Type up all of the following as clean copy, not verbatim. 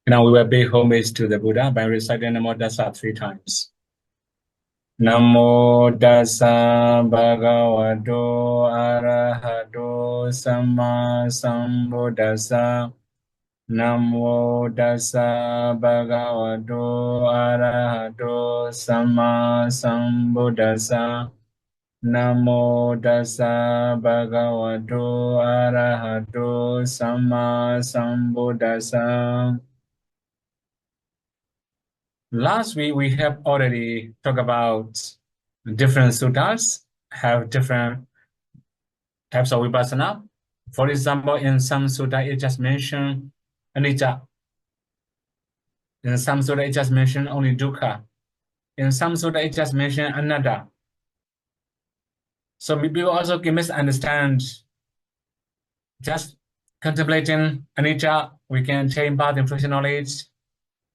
Now we will pay homage to the Buddha by reciting Namo Tassa 3 times. Namo Tassa Bhagavato Arahato Samma Sambuddhassa. Namo Tassa Bhagavato Arahato Samma Sambuddhassa. Namo Tassa Bhagavato Arahato Samma Sambuddhassa. Last week we have already talked about different suttas have different types of vipassana. For example, in some sutta it just mentioned anicca. In some sutta it just mentioned only dukkha. In some sutta it just mentioned anatta. So people also can misunderstand. Just contemplating anicca, we can attain path and fruition knowledge.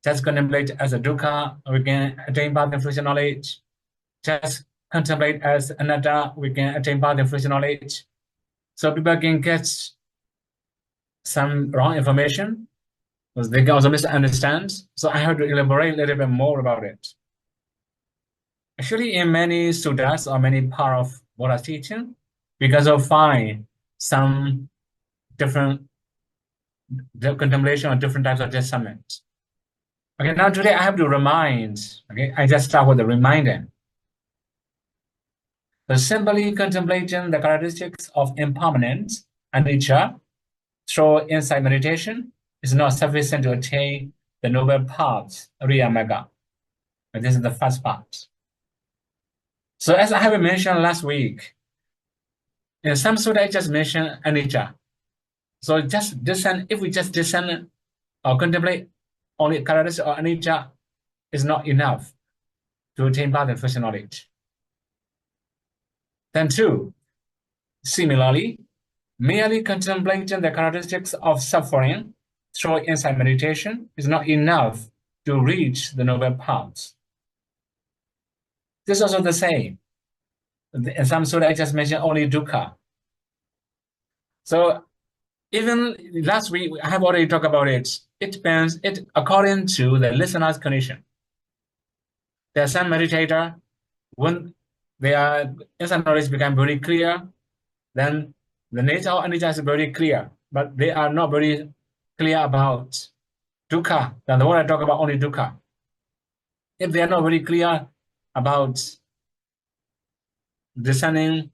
Just contemplate as a dukkha, we can attain path and fruition knowledge. Just contemplate as anatta, we can attain path and fruition knowledge. So people can get some wrong information, because they can also misunderstand. So I have to elaborate a little bit more about it. Actually, in many suttas or many part of Buddha's teaching, we can also find some different contemplation of different types of discernment. Okay, now today I have to remind, okay, I just start with the reminding. So simply contemplating the characteristics of impermanence and nature through insight meditation is not sufficient to attain the noble paths, Riya Magga. And this is the first part. So as I have mentioned last week, in some sutta I just mentioned anicca. So just discern, if we just discern or contemplate only characteristics of anicca is not enough to attain path and fruition knowledge. Then two, similarly, merely contemplating the characteristics of suffering through insight meditation is not enough to reach the noble paths. This is also the same. In some sutta I just mentioned only dukkha. So even last week I have already talked about it. It depends according to the listener's condition. There are some meditator, when their insight knowledge become very clear, then the nature of anicca is very clear, but they are not very clear about dukkha. Then the one I talk about only dukkha. If they are not very clear about discerning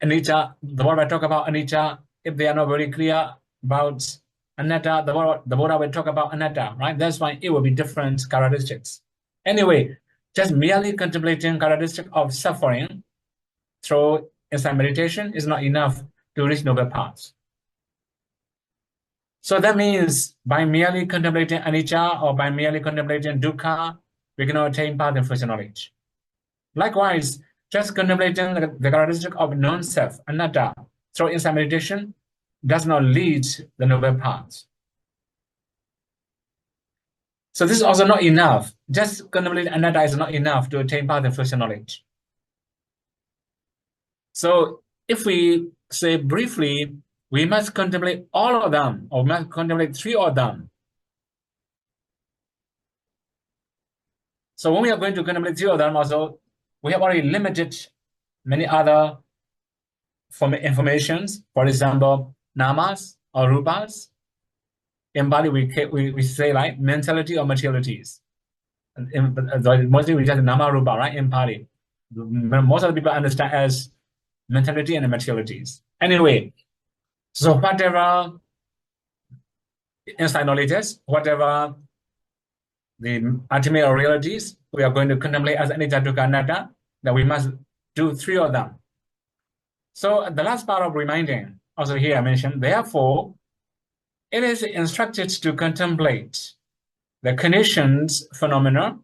anicca, the one I talk about anicca, if they are not very clear about anatta, the Buddha will talk about anatta, right? That's why it will be different characteristics. Anyway, just merely contemplating characteristic of suffering through insight meditation is not enough to reach noble paths. So that means by merely contemplating anicca or by merely contemplating dukkha, we cannot attain path and fruition knowledge. Likewise, just contemplating the characteristic of non-self, anatta, through insight meditation does not lead the noble paths. So this is also not enough. Just contemplating anatta is not enough to attain path and fruition knowledge. So if we say briefly, we must contemplate all of them, or we must contemplate 3 of them. So when we are going to contemplate 3 of them also, we have already limited many other informations. For example, namas or rupas. In Bali, we say like mentality or materialities. Mostly we just nama rupa, right? In Pali, most of the people understand as mentality and materialities. Anyway, so whatever insight knowledge is, whatever the ultimate realities, we are going to contemplate as anicca, dukkha, anatta, that we must do 3 of them. So the last part of reminding, also here I mentioned, therefore, it is instructed to contemplate the conditions phenomena,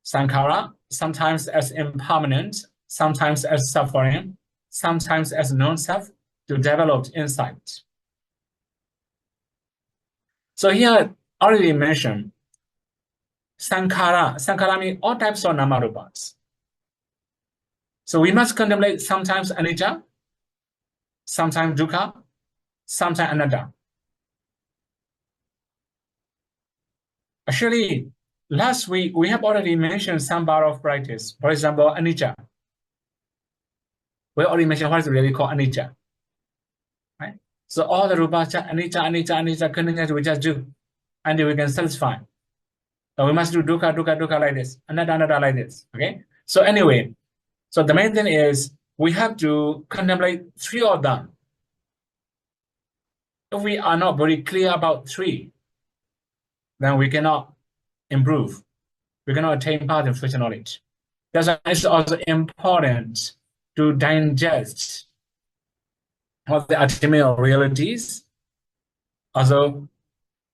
sankhara, sometimes as impermanent, sometimes as suffering, sometimes as non-self, to develop insight. So here already mentioned sankhara. Sankhara means all types of namarupas. So we must contemplate sometimes anicca, sometimes dukkha, sometimes anatta. Actually, last week we have already mentioned some part of practice. For example, anicca. We already mentioned what is really called anicca. Right? So all the rupa, anicca, continuously we just do, until we can satisfy. So we must do dukkha like this, anatta like this. Okay. So anyway, so the main thing is we have to contemplate three of them. If we are not very clear about three, then we cannot improve. We cannot attain path and spiritual knowledge. That's why it's also important to digest what the ultimate realities. Also,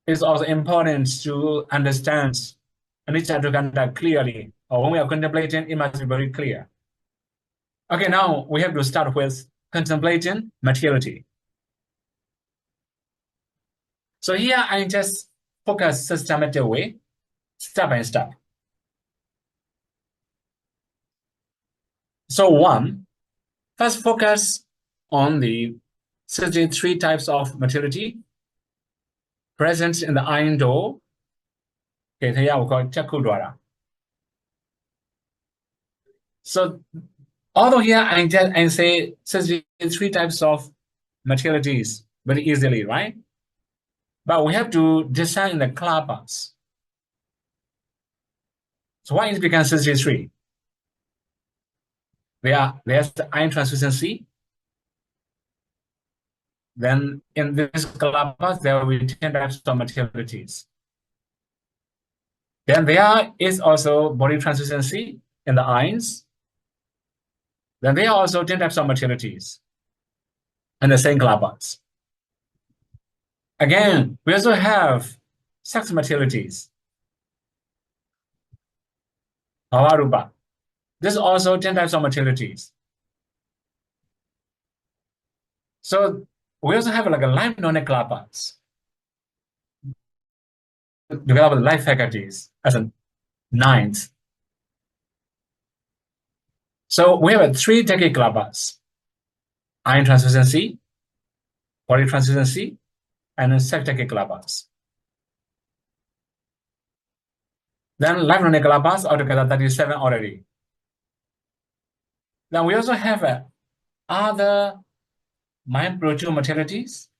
it's also important to understand anicca dukkha clearly. Or when we are contemplating, it must be very clear. Okay, now we have to start with contemplating materiality. So here I just focus systematic way, step by step. So one, first focus on the 63 types of materiality present in the iron door. Okay, here we call Chakudwara. So although here I say 63 types of materialities very easily, right? But we have to design the klapas. So why it becomes 63? There's the iron translucency. Then in this klapas, there will be 10 types of materialities. Then there is also body translucency in the irons. Then there are also 10 types of materialities in the same klapas. Again, we also have sex materialities. Bhavarupa. There's also 10 types of materialities. So we also have like a life knowledge klapas. Develop life faculties as a ninth. So we have 3 decade klapas: iron translucency, body translucency, and sex decade klapas. Then life knowledge klapas altogether 37 already. Then we also have other mind produce materialities,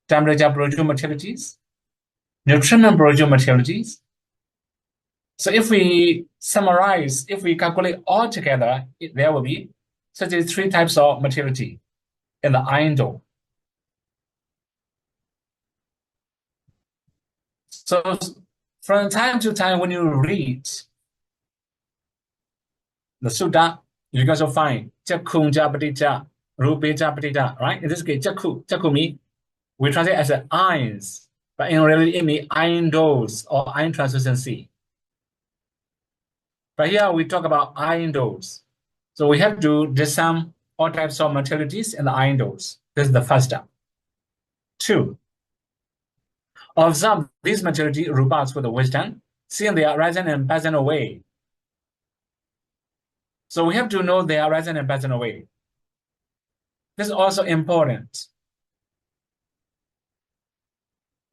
temperature produce materialities, nutrition produce materialities. So if we summarize, if we calculate all together, there will be 33 types of materiality in the iron door. So from time to time, when you read the sutta, you can also find Chakkunja Patija, Rupeja Patija, right? In this case, Chakku means we translate as irons, but in reality it means iron doors or iron translucency. But here we talk about iron doors. So we have to discern all types of materialities in the iron doors. This is the first step. 2, observe these materiality rupas with the wisdom, seeing their rising and passing away. So we have to know their rising and passing away. This is also important.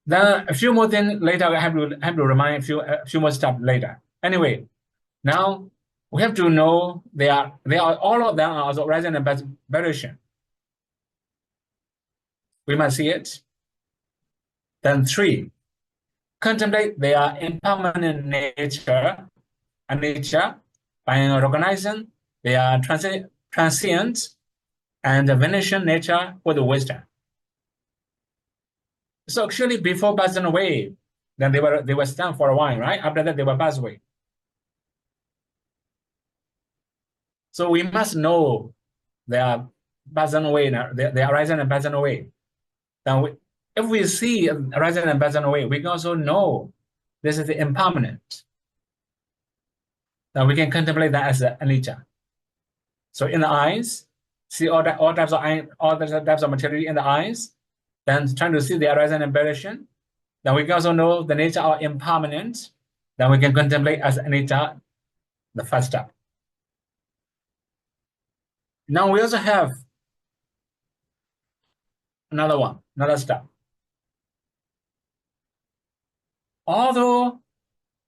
Then a few more things later, I have to remind a few more steps later. Anyway, now we have to know they are all of them are also rising and variation. We must see it. Then 3, contemplate their impermanent nature and nature by recognizing their transient and vanishing nature with wisdom. So actually, before passing away, then they were stunned for a while, right? After that, they were passed away. So we must know they are passing away now. They are rising and passing away. Then if we see rising and passing away, we can also know this is the impermanent. Then we can contemplate that as anicca. So in the eyes, see all types of material in the eyes. Then trying to see the rising and variation. Then we can also know the nature of impermanent. Then we can contemplate as anicca, the first step. Now we also have another step. although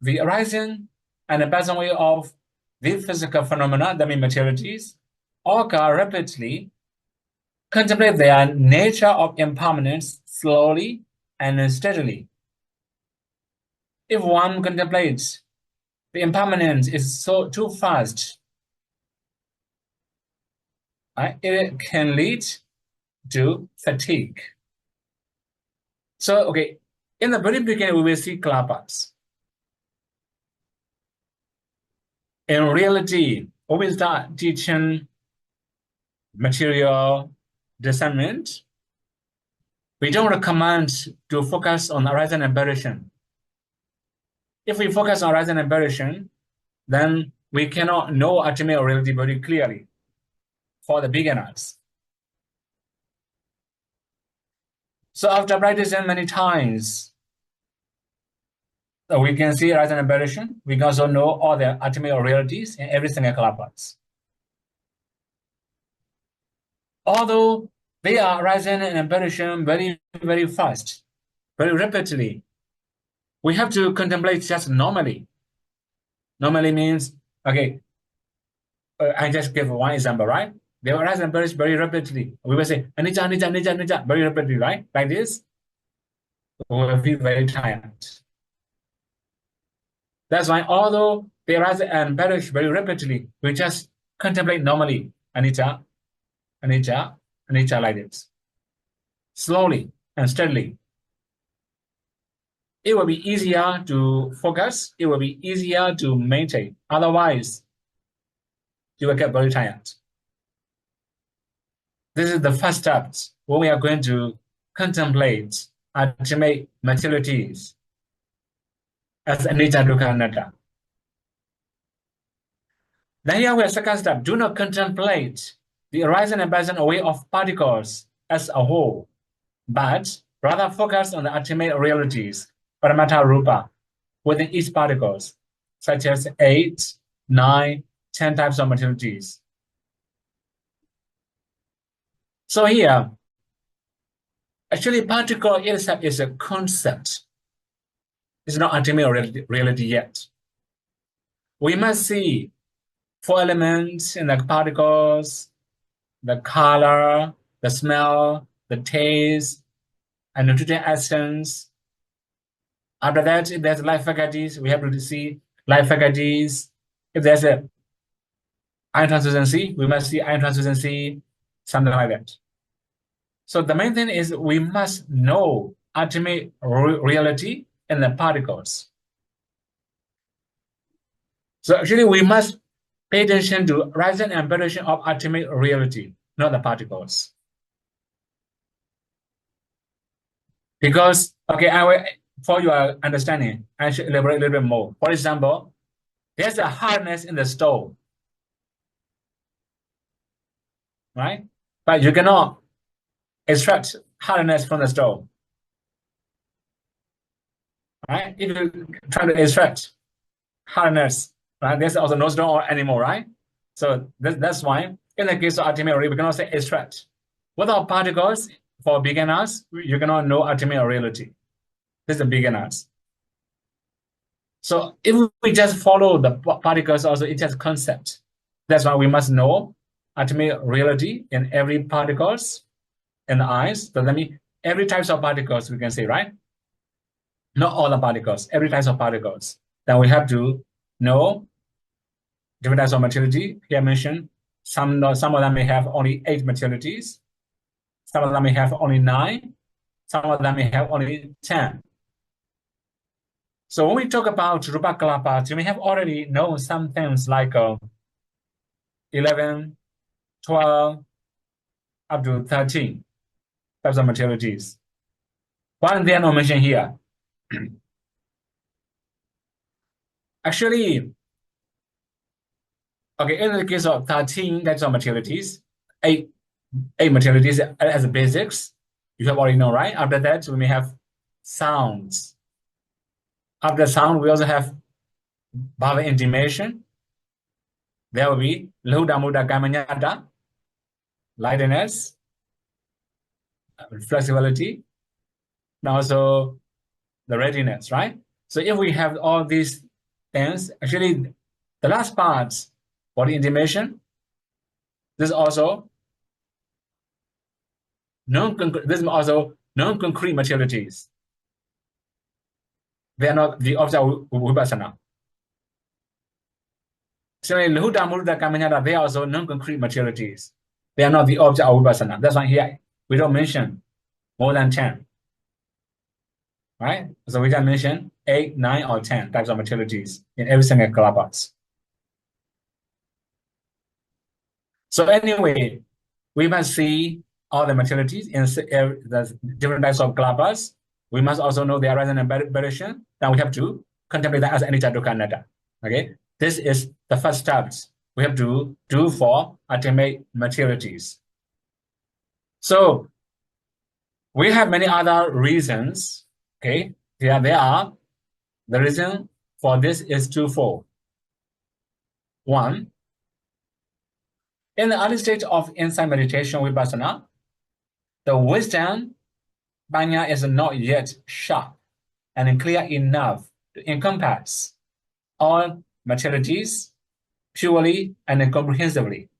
the arising and the passing away of these physical phenomena, that means materialities, occur rapidly, contemplate their nature of impermanence slowly and steadily. If one contemplates the impermanence is too fast, it can lead to fatigue. So, okay, in the very beginning, we will see klapas. In reality, when we start teaching material discernment, we don't recommend to focus on arising and aberration. If we focus on arising and aberration, then we cannot know ultimate reality very clearly for the beginners. So after practicing many times, we can see arising and aberration. We can also know all the ultimate realities in every single klapas. Although they are arising and aberration very, very fast, very rapidly, we have to contemplate just normally. Normally means, okay, I just give one example, right? They arise and perish very rapidly. We will say, anicca, anicca, anicca, anicca, very rapidly, right? Like this, we will feel very tired. That's why, although they arise and perish very rapidly, we just contemplate normally, anicca, anicca, anicca, like this. Slowly and steadily. It will be easier to focus. It will be easier to maintain. Otherwise, you will get very tired. This is the first step when we are going to contemplate ultimate materialities as anicca, dukkha, anatta. Then here we have second step. Do not contemplate the arising and passing away of particles as a whole, but rather focus on the ultimate realities, paramata rupa, within each particles, such as 8, 9, 10 types of materialities. So here, actually, particle itself is a concept. It's not ultimate reality yet. We must see 4 elements in the particles, the color, the smell, the taste, and nutrient essence. After that, if there's life faculties, we have to see life faculties. If there's a iron translucency, we must see iron translucency, something like that. So the main thing is we must know ultimate reality in the particles. So actually we must pay attention to rising and aberration of ultimate reality, not the particles. Because, okay, for your understanding, I should elaborate a little bit more. For example, there's a hardness in the stove, right? But you cannot extract hardness from the stove, right? If you try to extract hardness, right, there's also no stone anymore, right? So that's why in the case of ultimate reality, we cannot say extract. Without particles, for beginners, you cannot know ultimate reality. This is the beginners. So if we just follow the particles, also it has concept. That's why we must know ultimate reality in every particles in the eyes. So that means every types of particles we can say, right? Not all the particles, every types of particles. Then we have to know different types of materiality. Here I mentioned some of them may have only 8 materialities. Some of them may have only 9. Some of them may have only 10. So when we talk about Rupa Kalapa, you may have already known some things like 11, 12, up to 13 types of materialities. Why they are not mentioned here? Actually, okay, in the case of 13 types of materialities, 8 materialities as basics, you have already know, right? After that, we may have sounds. After sound, we also have bhava intimation. There will be lahuda mudda kamanyata, lightness, flexibility, and also the readiness, right? So if we have all these things, actually the last part, body intimation, this is also non-concrete materialities. They are not the object of vipassana. Similarly, Lahuta, Murta, Kamanyana, they are also non-concrete materialities. They are not the object of vipassana. That's why here we don't mention more than 10. Right? So we just mention 8, 9, or 10 types of materialities in every single kalapas. So anyway, we must see all the materialities in the different types of kalapas. We must also know their arising and variation. Then we have to contemplate that as anicca, dukkha, anatta. Okay? This is the first steps we have to do for ultimate materialities. So we have many other reasons. Okay, here they are. The reason for this is twofold. One, in the early stage of insight meditation vipassana, the wisdom panya is not yet sharp and clear enough to encompass all materialities purely and comprehensively.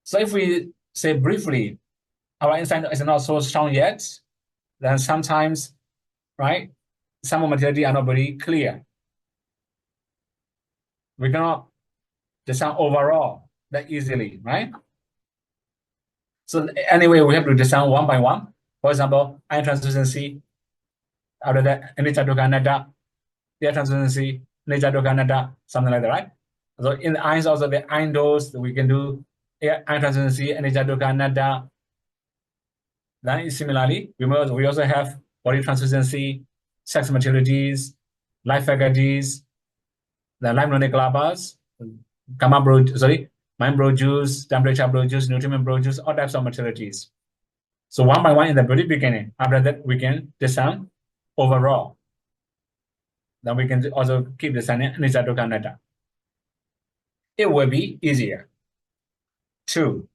So if we say briefly, our insight is not so strong yet, then sometimes, right, some materiality are not very clear. We cannot discern overall that easily, right? So anyway, we have to discern one by one. For example, iron translucency, after that, anicca, dukkha, anatta, air translucency, anicca, dukkha, anatta, something like that, right? So in the irons also, the iron dose, we can do iron translucency, anicca, dukkha, anatta. Then similarly, we also have body translucency, sex materialities, life faculties, the life non-kalapas, mind bro juice, temperature bro juice, nutriment bro juice, all types of materialities. So one by one in the very beginning. After that, we can discern overall. Then we can also keep discerning anicca, dukkha, anatta. It will be easier. 2.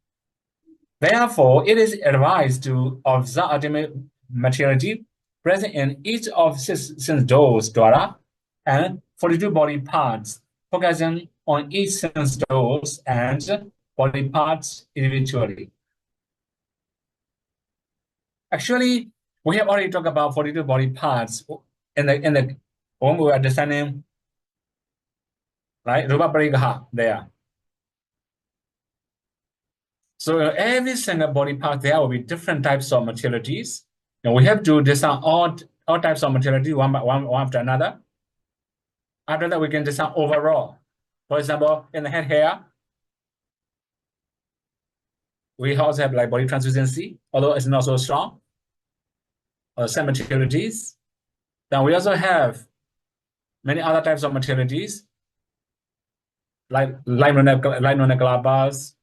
Therefore, it is advised to observe ultimate materiality present in each of six sense doors, dwara, and 42 body parts, focusing on each sense doors and body parts individually. Actually, we have already talked about 42 body parts in the when we were understanding, right? Rupa Parikaha there. So every single body part, there will be different types of materialities. And we have to discern all types of materiality one after another. After that, we can discern overall. For example, in the head hair, we also have like body translucency, although it's not so strong, or some materialities. Then we also have many other types of materialities, like light non-kalapas,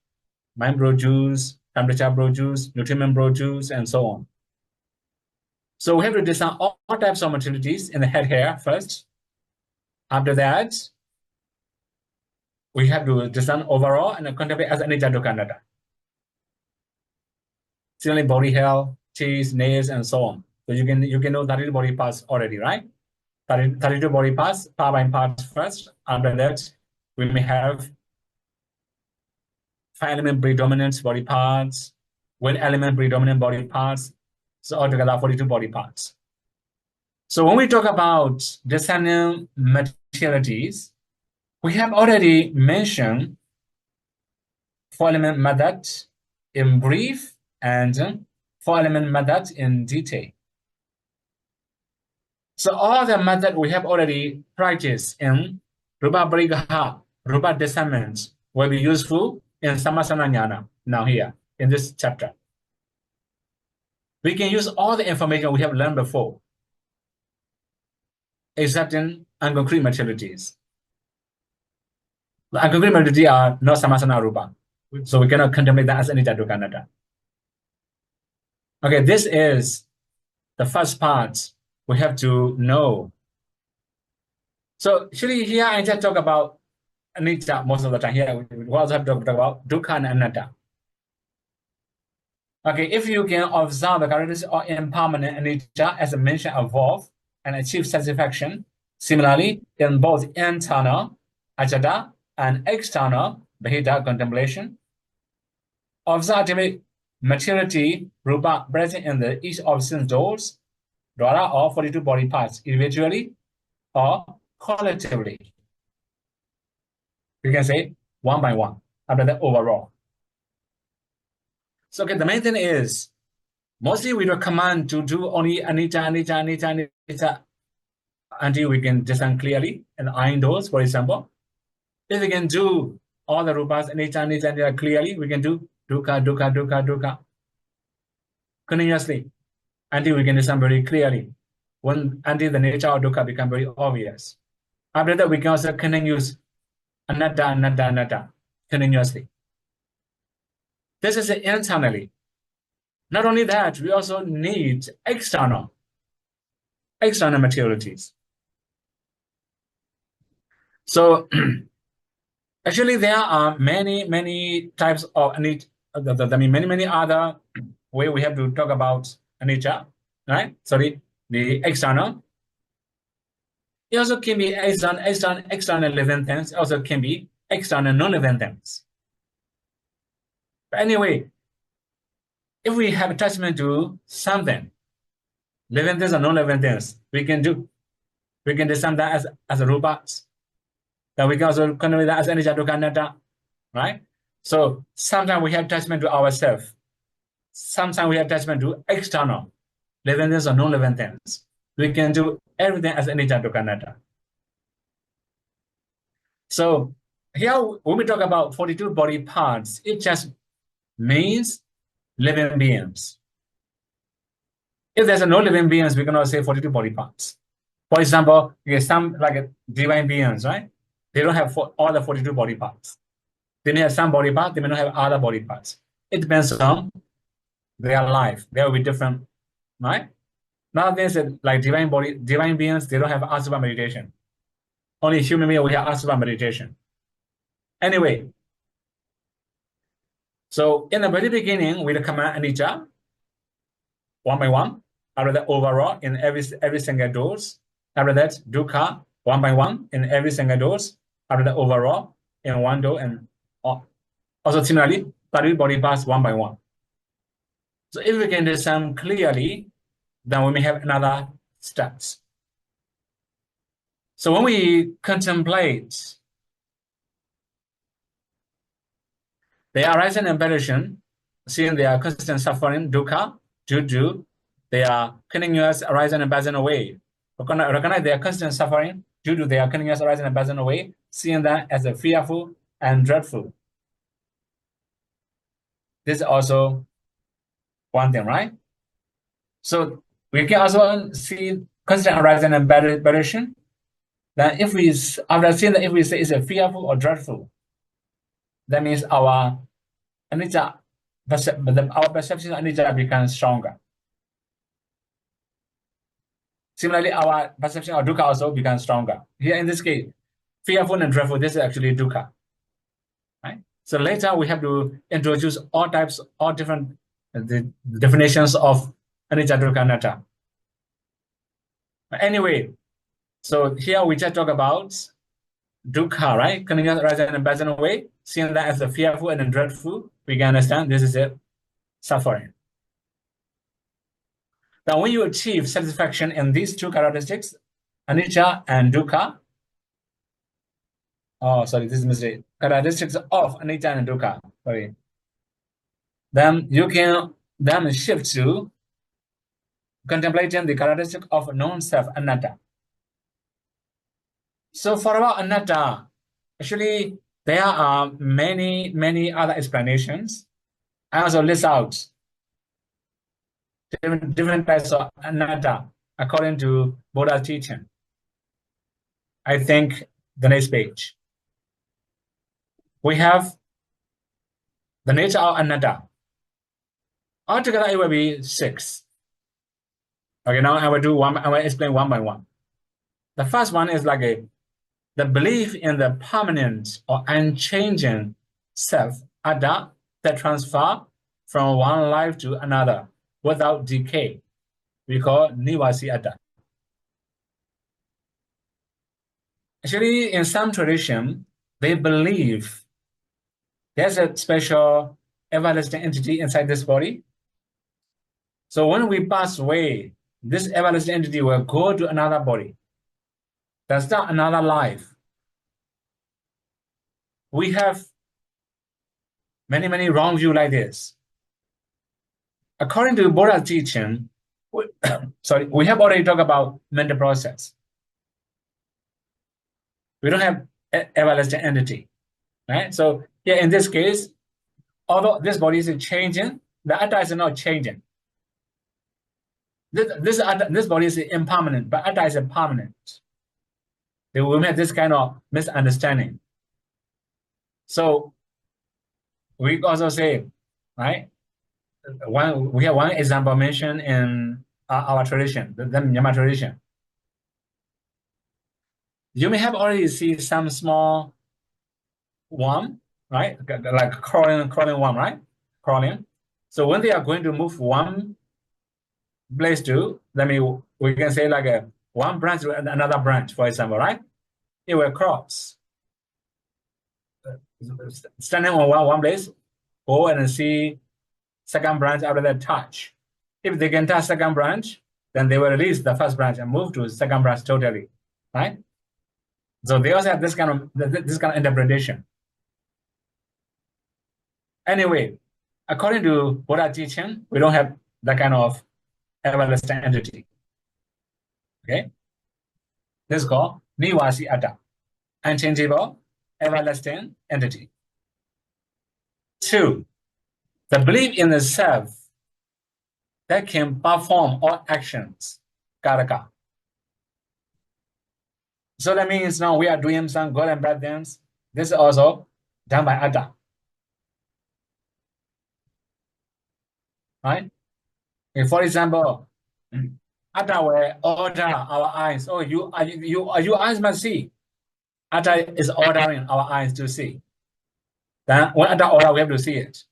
mind bro juice, temperature bro juice, nutriment bro juice, and so on. So we have to discern all types of materialities in the head hair first. After that, we have to discern overall and contemplate as anicca, dukkha, anatta. Similarly, body hair, teeth, nails, and so on. So you can know 32 body parts already, right? 32 body parts, part by part first. After that, we may have 5-element predominant body parts, 1-element predominant body parts. So altogether 42 body parts. So when we talk about discerning materialities, we have already mentioned 4-element method in brief and 4-element method in detail. So all the method we have already practiced in Rupa Parikaha, Rupa discernment will be useful in Sammasana Jnana now here in this chapter. We can use all the information we have learned before, except in unconcrete materialities. The unconcrete materialities are not Sammasana Rupa, so we cannot contemplate that as anicca, dukkha, anatta. Okay, this is the first part we have to know. So actually here I just talk about anicca most of the time. Here we also have to talk about dukkha and anatta. Okay, if you can observe the characteristics of impermanent anicca as mentioned above and achieve satisfaction, similarly, in both internal ajada and external bheda contemplation, observe ultimate maturity rupa present in the each of sense doors, dwara or 42 body parts, individually or collectively. You can say one by one, after the overall. So, okay, the main thing is, mostly we recommend to do only anicca until we can discern clearly and iron doors, for example. If we can do all the rupas anicca clearly, we can do dukkha continuously until we can discern very clearly. Until the nature of dukkha become very obvious. After that, we can also continue anatta continuously. This is internally. Not only that, we also need external materialities. So actually, there are many types of many other way we have to talk about anicca, right? Sorry, the external. It also can be external living things. Also can be external non-living things. But anyway, if we have attachment to something, living things or non-living things, we can discern that as a rupas. Then we can also convey that as anicca dukkha anatta, right? So sometimes we have attachment to ourselves. Sometimes we have attachment to external living things or non-living things. We can do everything as anicca dukkha anatta. So here, when we talk about 42 body parts, it just means living beings. If there's no living beings, we can also say 42 body parts. For example, some like divine beings, right? They don't have all the 42 body parts. They may have some body parts, they may not have other body parts. It depends on their life. They will be different, right? Nowadays, like divine beings, they don't have asura meditation. Only human beings, we have asura meditation. Anyway, so in the very beginning, we recommend anicca, one by one. After that, overall, in every single dose. After that, dukkha, one by one, in every single dose. After that, overall, in one dose, and also similarly, 30 body parts, one by one. So if we can discern clearly, then we may have another steps. So when we contemplate the arising and perishing, seeing their constant suffering, dukkha, juju, they are continuous arising and passing away. Recognize their constant suffering due to their continuous arising and passing away, seeing that as a fearful and dreadful. This is also one thing, right? So we can also see constant arising and perishing. Then if we, after seeing that, if we say it's a fearful or dreadful, that means our anicca, our perception of anicca becomes stronger. Similarly, our perception of dukkha also becomes stronger. Here in this case, fearful and dreadful, this is actually dukkha. Right? So later we have to introduce all different the definitions of anicca dukkha anatta. Anyway, so here we just talk about dukkha, right? Continuous arising and passing away. Seeing that as the fearful and dreadful, we can understand this is a suffering. Now, when you achieve satisfaction in these two characteristics, anicca and dukkha, this is a mistake. Characteristics of anicca and dukkha, then you can then shift to contemplating the characteristic of non-self, anatta. So for about anatta, actually, there are many other explanations. I also list out different types of anatta according to Buddha's teaching. I think the next page. We have the nature of anatta. Altogether, it will be 6. Okay, now I will explain one by one. The first one is like the belief in the permanent or unchanging self, atta, that transfer from one life to another without decay. We call nivasi atta. Actually, in some tradition, they believe there's a special everlasting entity inside this body. So when we pass away, this everlasting entity will go to another body. That's not another life. We have many, many wrong views like this. According to Buddha's teaching, we have already talked about mental process. We don't have everlasting entity, right? So here in this case, although this body is changing, the atta is not changing. This body is impermanent, but atta is permanent. They will have this kind of misunderstanding. So we also say, right? We have one example mentioned in our tradition, the Myanmar tradition. You may have already seen some small worm, right? Like crawling worm, right? Crawling. So when they are going to move one place to, we can say like one branch to another branch, for example, right? It will cross. Standing on one place, go and see second branch after that touch. If they can touch second branch, then they will release the first branch and move to second branch totally, right? So they also have this kind of interpretation. Anyway, according to Buddha teaching, we don't have that kind of everlasting entity. Okay, this is called nivasi atta, unchangeable, everlasting entity. 2, the belief in the self that can perform all actions, karaka. So that means now we are doing some good and bad things. This is also done by atta. Right? If, for example, atta will order our eyes. Oh, your eyes must see. Atta is ordering our eyes to see. Then when atta order, we have to see it.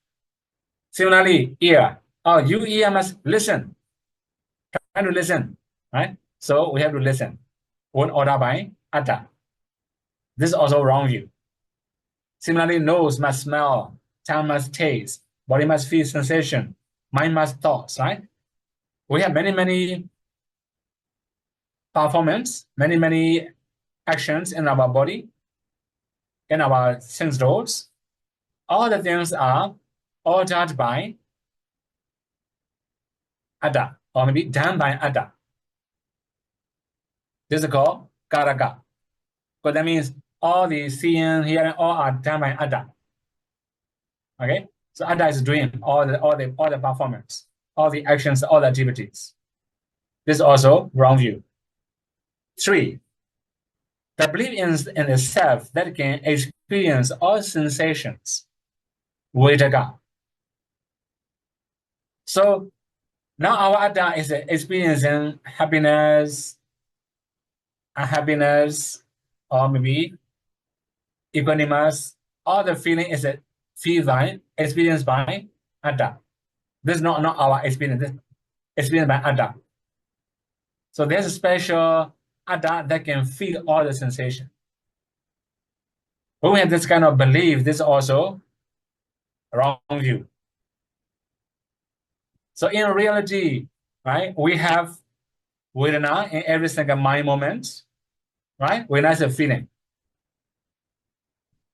Similarly, ear. Oh, you ear must listen. Try to listen, right? So we have to listen. When order by atta. This is also wrong view. Similarly, nose must smell, tongue must taste, body must feel sensation, mind must thoughts, right? We have many, many performance, many, many actions in our body, in our sense doors. All the things are all judged by atta, or maybe done by atta. This is called karaka. So that means all the seeing, hearing, all are done by atta. Okay, so atta is doing all the performance, all the actions, all the activities. This is also wrong view. 3, the belief in the self that can experience all sensations, vedaka. So now our atta is experiencing happiness, unhappiness, or maybe equanimous. All the feeling is experienced by atta. This is not our experience. This is experienced by atta. So there's a special atta that can feel all the sensation. When we have this kind of belief, this is also wrong view. So in reality, right, we have vedana in every single mind moment, right? Vedana is a feeling.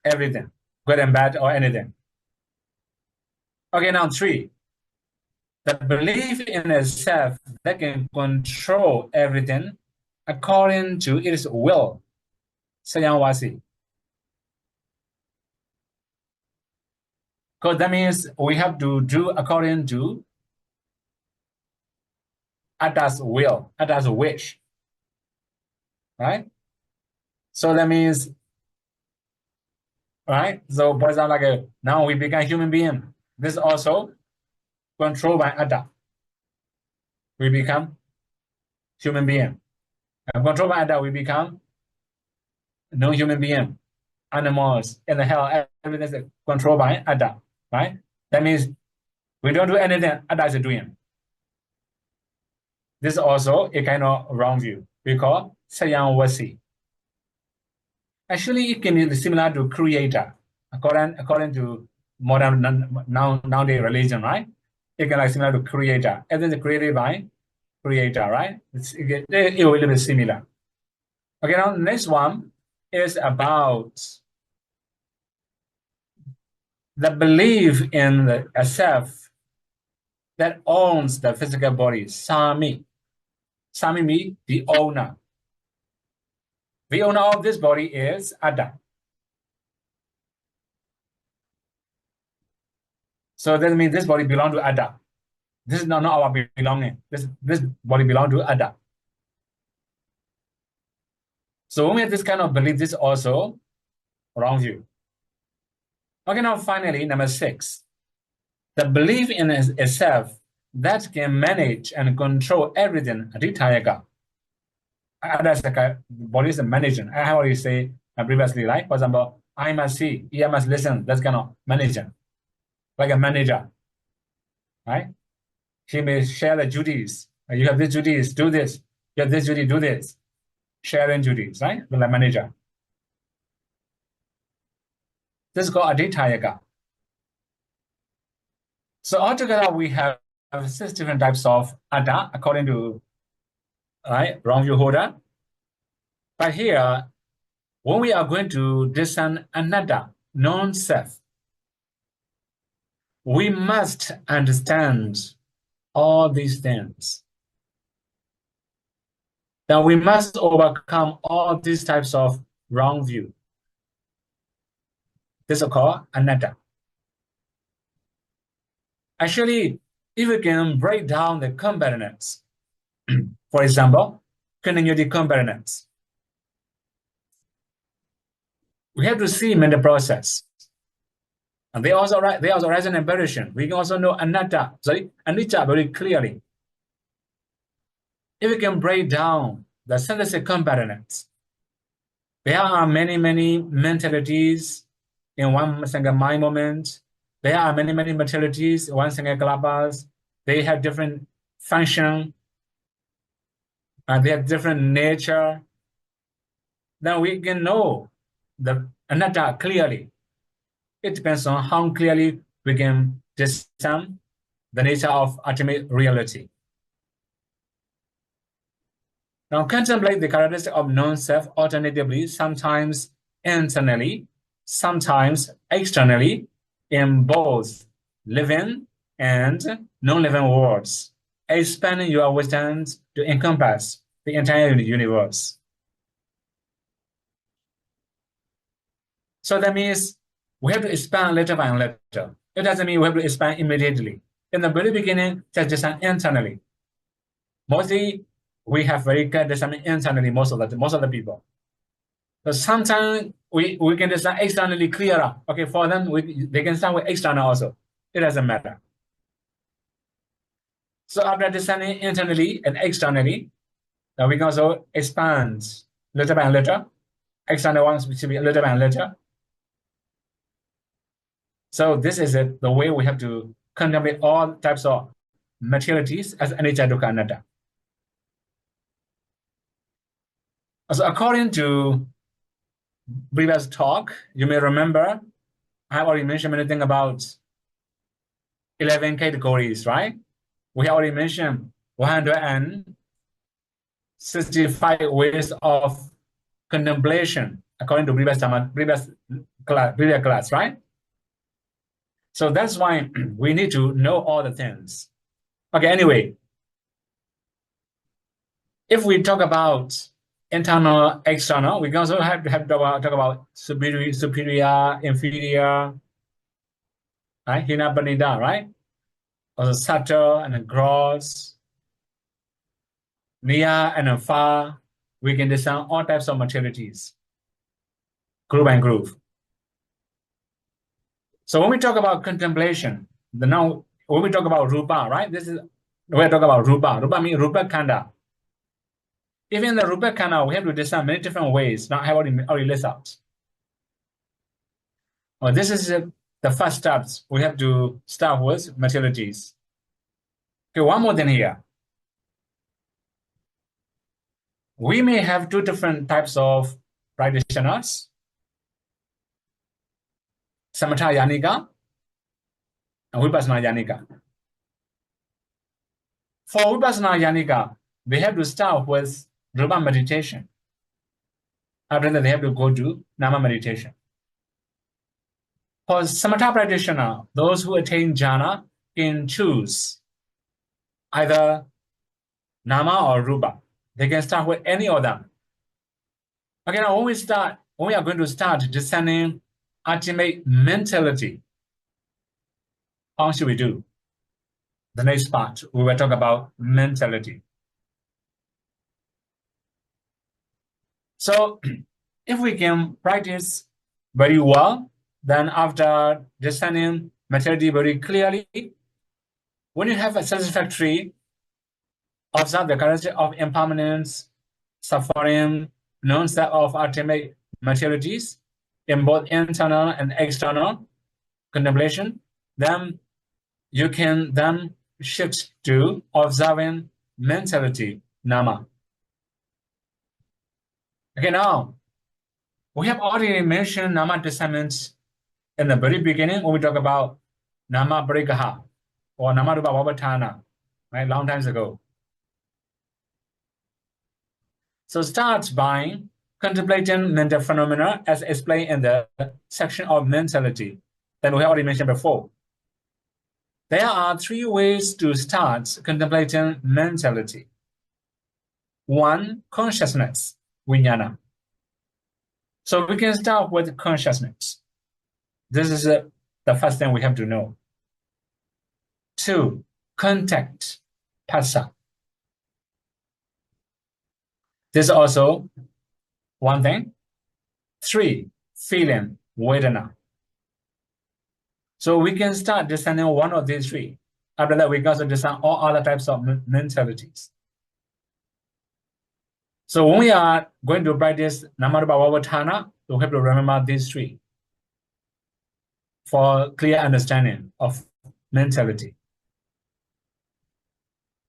Everything, good and bad or anything. Okay, now 3, the belief in a self that can control everything according to its will, 𝐸𝐸𝐸𝐸. Because that means we have to do according to atta's will, atta's wish, right? So that means, right? So for example, now we become human being. This is also controlled by atta. We become human being. And controlled by atta, we become non-human being. Animals in the hell, everything is controlled by atta, right? That means We don't do anything, others are doing. This is also a kind of wrong view. We call 𝐸𝐸𝐸𝐻. Actually, it can be similar to creator, according to modern nowadays religion, right? It can be similar to creator. Everything is created by creator, right? It will be similar. Okay, now next one is about the belief in a self that owns the physical body, Sami. Sami means the owner. The owner of this body is Ada. So that means this body belongs to Ada. This is not our belonging. This body belongs to Ada. So when we have this kind of belief, this is also wrong view. Okay, now finally, number 6. The belief in a self that can manage and control everything, Aditayaga. That's like a body is a manager. I have already said previously, right? For example, I must see, ear must listen. That's kind of manager, like a manager, right? He may share the duties. You have these duties, do this. You have this duty, do this. Sharing duties, right? Like a manager. This is called Aditayaga. So altogether, we have 6 different types of Ada according to wrong view holder. But here, when we are going to discern another non-self, we must understand all these things. That we must overcome all these types of wrong view. This is called anatta. Actually, if we can break down the components, for example, continuity components, we have to see in the process. And they also rise in aberration. We can also know anicca very clearly. If we can break down the synthesis components, there are many mentalities in one single mind moment. There are many materialities in one single kalapas. They have different function, and they have different nature. Then we can know the anatta clearly. It depends on how clearly we can discern the nature of ultimate reality. Now contemplate the characteristic of non-self alternatively, sometimes internally, sometimes externally, in both living and non-living worlds, expanding your wisdom to encompass the entire universe. So that means we have to expand little by little. It doesn't mean we have to expand immediately. In the very beginning, just discern internally. Mostly, we have very good discernment internally, most of the people. But sometimes we can discern externally clearer. Okay, for them, they can start with external also. It doesn't matter. So after discerning internally and externally, we can also expand little by little. External ones should be little by little. So this is the way we have to contemplate all types of materialities as anicca, dukkha, anatta. So according to previous talk, you may remember I have already mentioned many things about 11 categories, right? We have already mentioned 165 ways of contemplation according to previous class, right? So that's why we need to know all the things. Okay, anyway, if we talk about internal, external, we can also have to talk about superior, inferior, right? Hina Panida, right? Also subtle and gross, near and far. We can discern all types of materialities, group and group. So when we talk about contemplation, when we talk about rupa, right? We're talking about rupa. Rupa means rupa khanda. Even in the rupa khanda, we have to discern many different ways. Now I have already listed out. Well, this is the first steps, we have to start with materialities. Okay, one more thing here. We may have two different types of practitioners, Samatha Yanika and Vipassana Yanika. For Vipassana Yanika, they have to start with Rupa meditation. After that, they have to go to Nama meditation. For Samatha practitioner, those who attain jhana can choose either Nama or Rupa. They can start with any of them. Okay, now when we are going to start discerning ultimate mentality, how should we do? The next part, we will talk about mentality. So if we can practice very well, then after discerning mentality very clearly, when you have a satisfactory, observe the character of impermanence, suffering, non-self of ultimate materialities in both internal and external contemplation, then you can then shift to observing mentality, nama. Okay, now we have already mentioned nama discernment in the very beginning when we talk about nama parikaha or nama rupa vavatthana, right, long times ago. So start by contemplating mental phenomena as explained in the section of mentality that we already mentioned before. There are three ways to start contemplating mentality. One, consciousness, vijnana. So we can start with consciousness. This is the first thing we have to know. Two, contact, phassa. This is also one thing. Three, feeling, vedana. So we can start discerning one of these three. After that, we can also discern all other types of mentalities. So when we are going to practice Namarupa Vavatthana, we have to remember these three for clear understanding of mentality.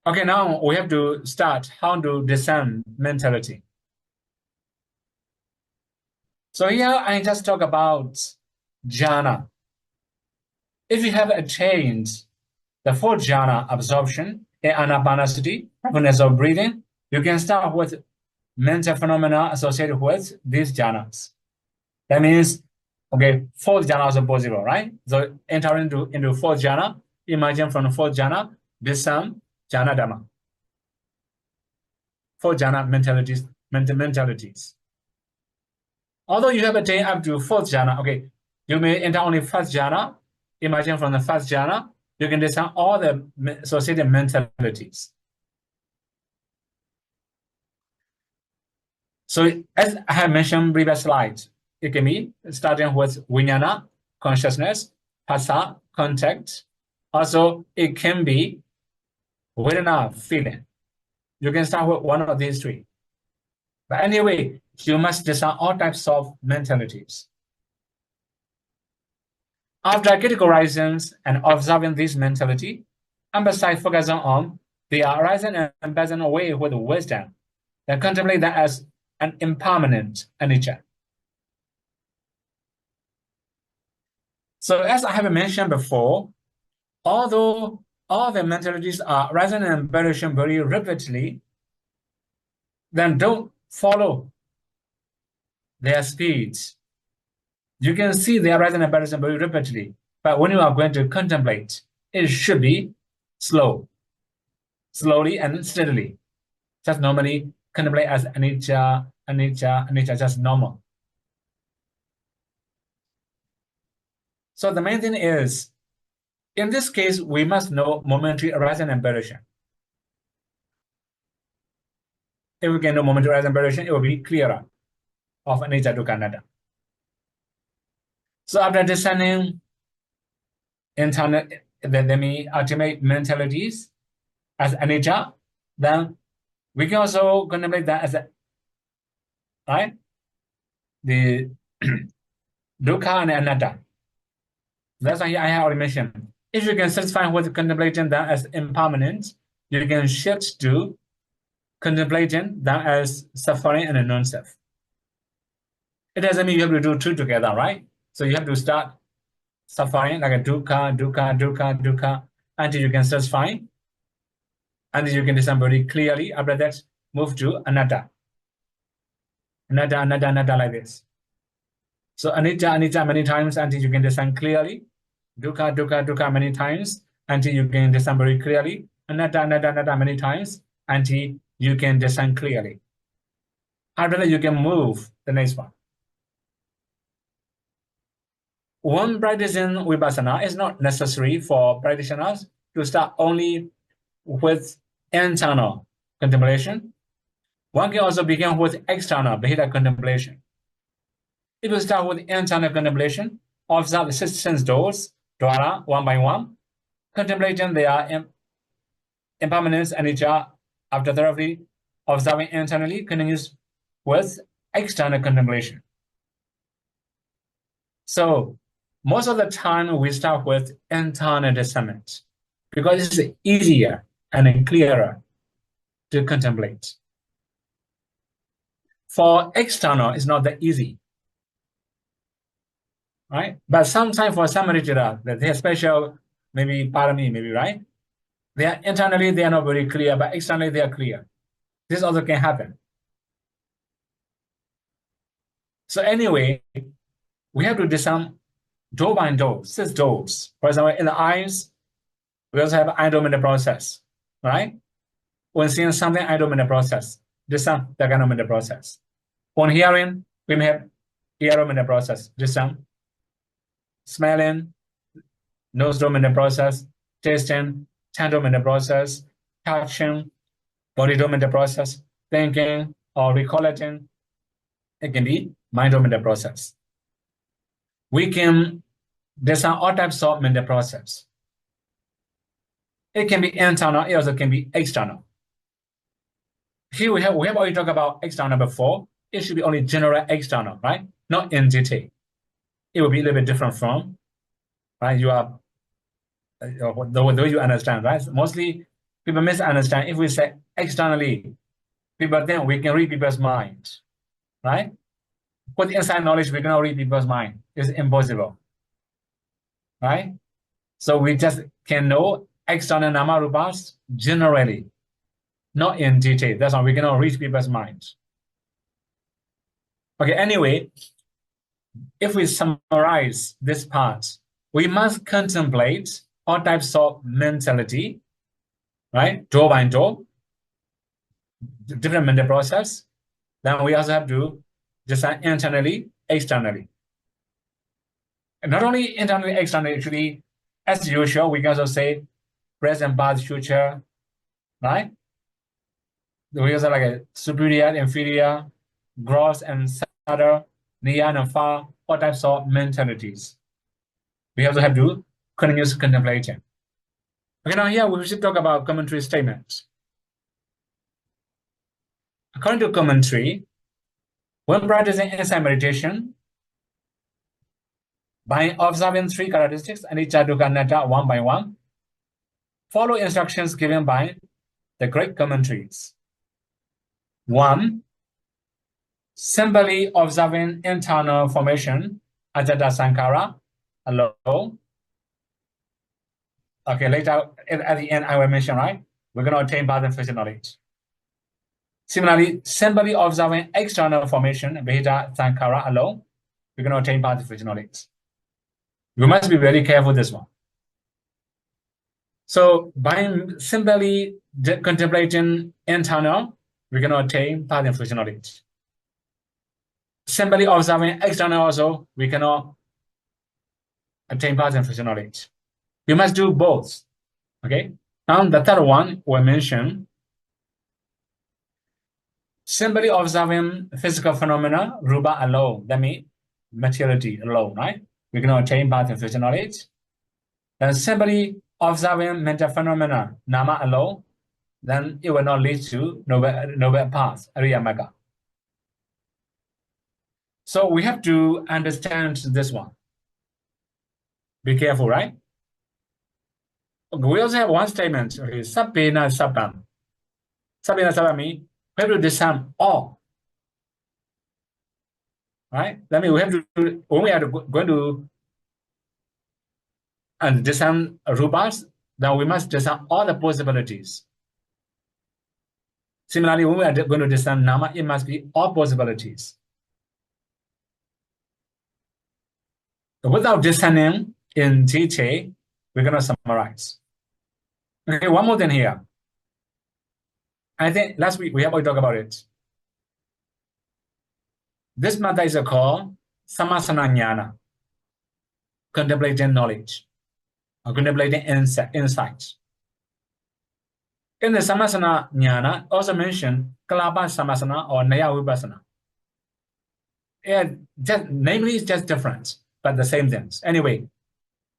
Okay, now we have to start how to discern mentality. So here I just talk about jhana. If you have attained the fourth jhana, absorption in anapanasati, mindfulness of breathing, you can start with mental phenomena associated with these jhanas. That means, okay, fourth jhana is possible, right? So enter into fourth jhana, imagine from the fourth jhana, discern jhana dhamma. Fourth jhana mentalities. Although you have attained up to fourth jhana, okay, you may enter only first jhana. Imagine from the first jhana, you can discern all the associated mentalities. So as I have mentioned previous slides, it can be starting with vijnana, consciousness, phassa, contact. Also, it can be vedana, feeling. You can start with one of these three. But anyway, you must discern all types of mentalities. After categorizing and observing this mentality, emphasize focusing on the arising and passing away with wisdom, then contemplate that as an impermanent anicca. So as I have mentioned before, although all the mentalities are rising and perishing very rapidly, then don't follow their speeds. You can see they are rising and perishing very rapidly, but when you are going to contemplate, it should be slowly and steadily. Just normally contemplate as anicca, just normal. So the main thing is, in this case, we must know momentary arising and perishing. If we can know momentary arising and perishing, it will be clearer of anicca, dukkha, anatta. So after discerning internal, the ultimate mentalities as anicca, then we can also contemplate that as right? The dukkha and anatta. That's why I have already mentioned. If you can satisfy with contemplating that as impermanent, you can shift to contemplating that as suffering and a non-self. It doesn't mean you have to do two together, right? So you have to start suffering like a dukkha, dukkha, dukkha, dukkha, until you can satisfy, until you can understand very clearly. After that, move to anatta. Anatta, anatta, anatta, like this. So anicca, anicca many times until you can understand clearly. Dukkha, dukkha, dukkha many times until you can understand very clearly. Anatta, anatta, anatta many times until you can understand clearly. After that, you can move the next one. When practicing vipassana, it's not necessary for practitioners to start only with internal contemplation. One can also begin with external Bheda contemplation. If you start with internal contemplation, observe the six sense doors, dwara, one by one, contemplating their impermanence and nature. After thoroughly observing internally, continues with external contemplation. So most of the time we start with internal discernment because it's easier and clearer to contemplate. For external, it's not that easy, right? But sometimes for some Richara, that they have special, maybe parami, maybe, right? They are internally, they are not very clear, but externally they are clear. This also can happen. So anyway, we have to discern door by door, six doors. For example, in the eyes, we also have eye dominant process, right? When seeing something, eye dominant process. Discern the dominant process. On hearing, we may have ear dominant process. Discern. Smelling, nose dominant process. Tasting, tongue dominant process. Touching, body dominant process. Thinking or recollecting, it can be mind dominant process. We can discern all types of mental process. It can be internal, it also can be external. Here we have already talked about external before. It should be only general external, right? Not in detail. It will be a little bit different from, right? You are, the way you understand, right? Mostly people misunderstand. If we say externally, people think we can read people's minds, right? With inside knowledge, we cannot read people's mind. It's impossible, right? So we just can know external namarupas generally, not in detail. That's why we cannot read people's minds. Okay, anyway, if we summarize this part, we must contemplate all types of mentality, right? Door by door, different mental process. Then we also have to decide internally, externally. And not only internally, externally, actually, as usual, we can also say present, past, future, right? We also like a superior, inferior, gross and subtle, near and far, all types of mentalities. We also have to continuous contemplation. Okay, now here we should talk about commentary statements. According to commentary, when practicing insight meditation, by observing three characteristics, anicca, dukkha, anatta, one by one, follow instructions given by the great commentaries. 1. Simply observing internal formation, ajata sankhara, alone. Okay, later at the end I will mention, right? We're going to attain path and physical knowledge. Similarly, simply observing external formation, Veda sankhara alone, we're going to attain path and physical knowledge. We must be very careful with this one. So by simply contemplating internal, we can attain path and physical knowledge. Simply observing external also, we cannot attain path and physical knowledge. You must do both. Okay. Now the third one we mention, simply observing physical phenomena, rupa alone. That means materiality alone, right? We cannot attain path and physical knowledge. Then simply observing mental phenomena, nama alone, then it will not lead to noble path, Ariya Magga. So we have to understand this one. Be careful, right? We also have one statement, okay, sabbena sabbam. Sabbena sabbam means we have to discern all. Right? That means we have to, when we are going to discern rupas, then we must discern all the possibilities. Similarly, when we are going to discern nama, it must be all possibilities. Without discerning in detail, we're going to summarize. Okay, one more thing here. I think last week we have already talked about it. This method is called Samasana Jnana, contemplating knowledge, or contemplating insight. In the Samasana Jnana, also mentioned Kalapa Samasana or Naya Vipassana. Namely, it's just different, but the same things. Anyway,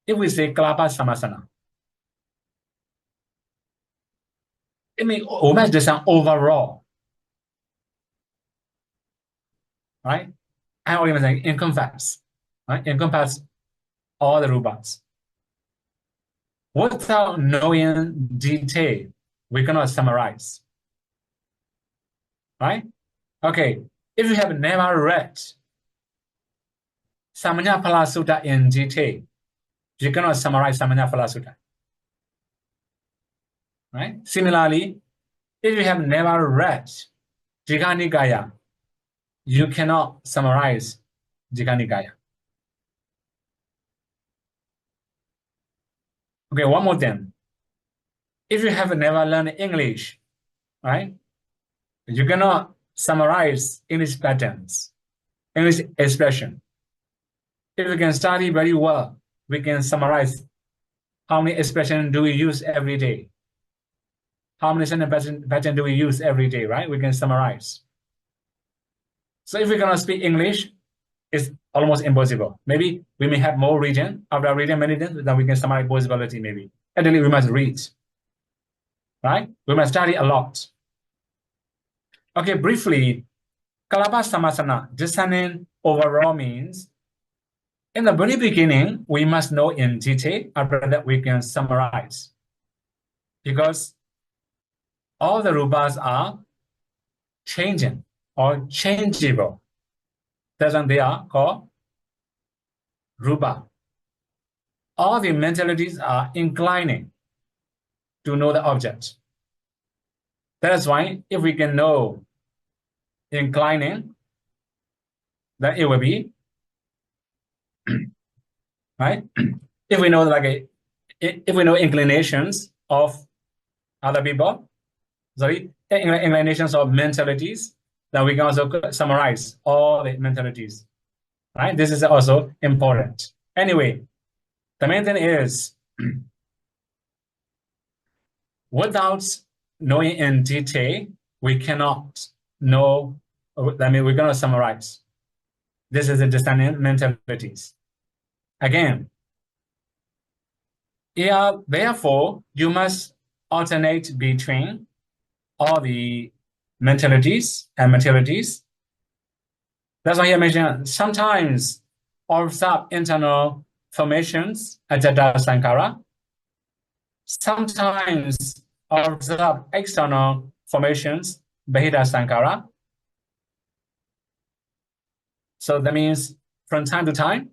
if we say Kalapa Samasana, it means we must discern overall. Right? I already mentioned encompass, right? Encompass all the rupas. Without knowing detail, we cannot summarize. Right? Okay, if you have never read Samanya Phala Sutta in detail, you cannot summarize Samanya Phala Sutta. Right? Similarly, if you have never read Digha Nikaya, you cannot summarize Digha Nikaya. Okay, one more thing. If you have never learned English, right, you cannot summarize English patterns, English expression. If we can study very well, we can summarize how many expressions do we use every day. How many sentence pattern do we use every day, right? We can summarize. So if we're gonna speak English, it's almost impossible. Maybe we may have more reading. After reading many things, then we can summarize possibility maybe. At least we must read, right? We must study a lot. Okay, briefly, Kalapa Samasana, discerning overall means, in the very beginning, we must know in detail, after that we can summarize. Because all the rupas are changing or changeable. That's why they are called rupa. All the mentalities are inclining to know the object. That is why if we can know inclining, then it will be right. If we know if we know inclinations of other people, inclinations of mentalities, then we can also summarize all the mentalities. Right? This is also important. Anyway, the main thing is without knowing in detail, we cannot know, I mean, we're going to summarize. This is the discerning mentalities. Again, therefore, you must alternate between all the mentalities and materialities. That's why I mentioned sometimes observe internal formations, ajata sankara. Sometimes observe external formations, bahira sankara. So that means from time to time,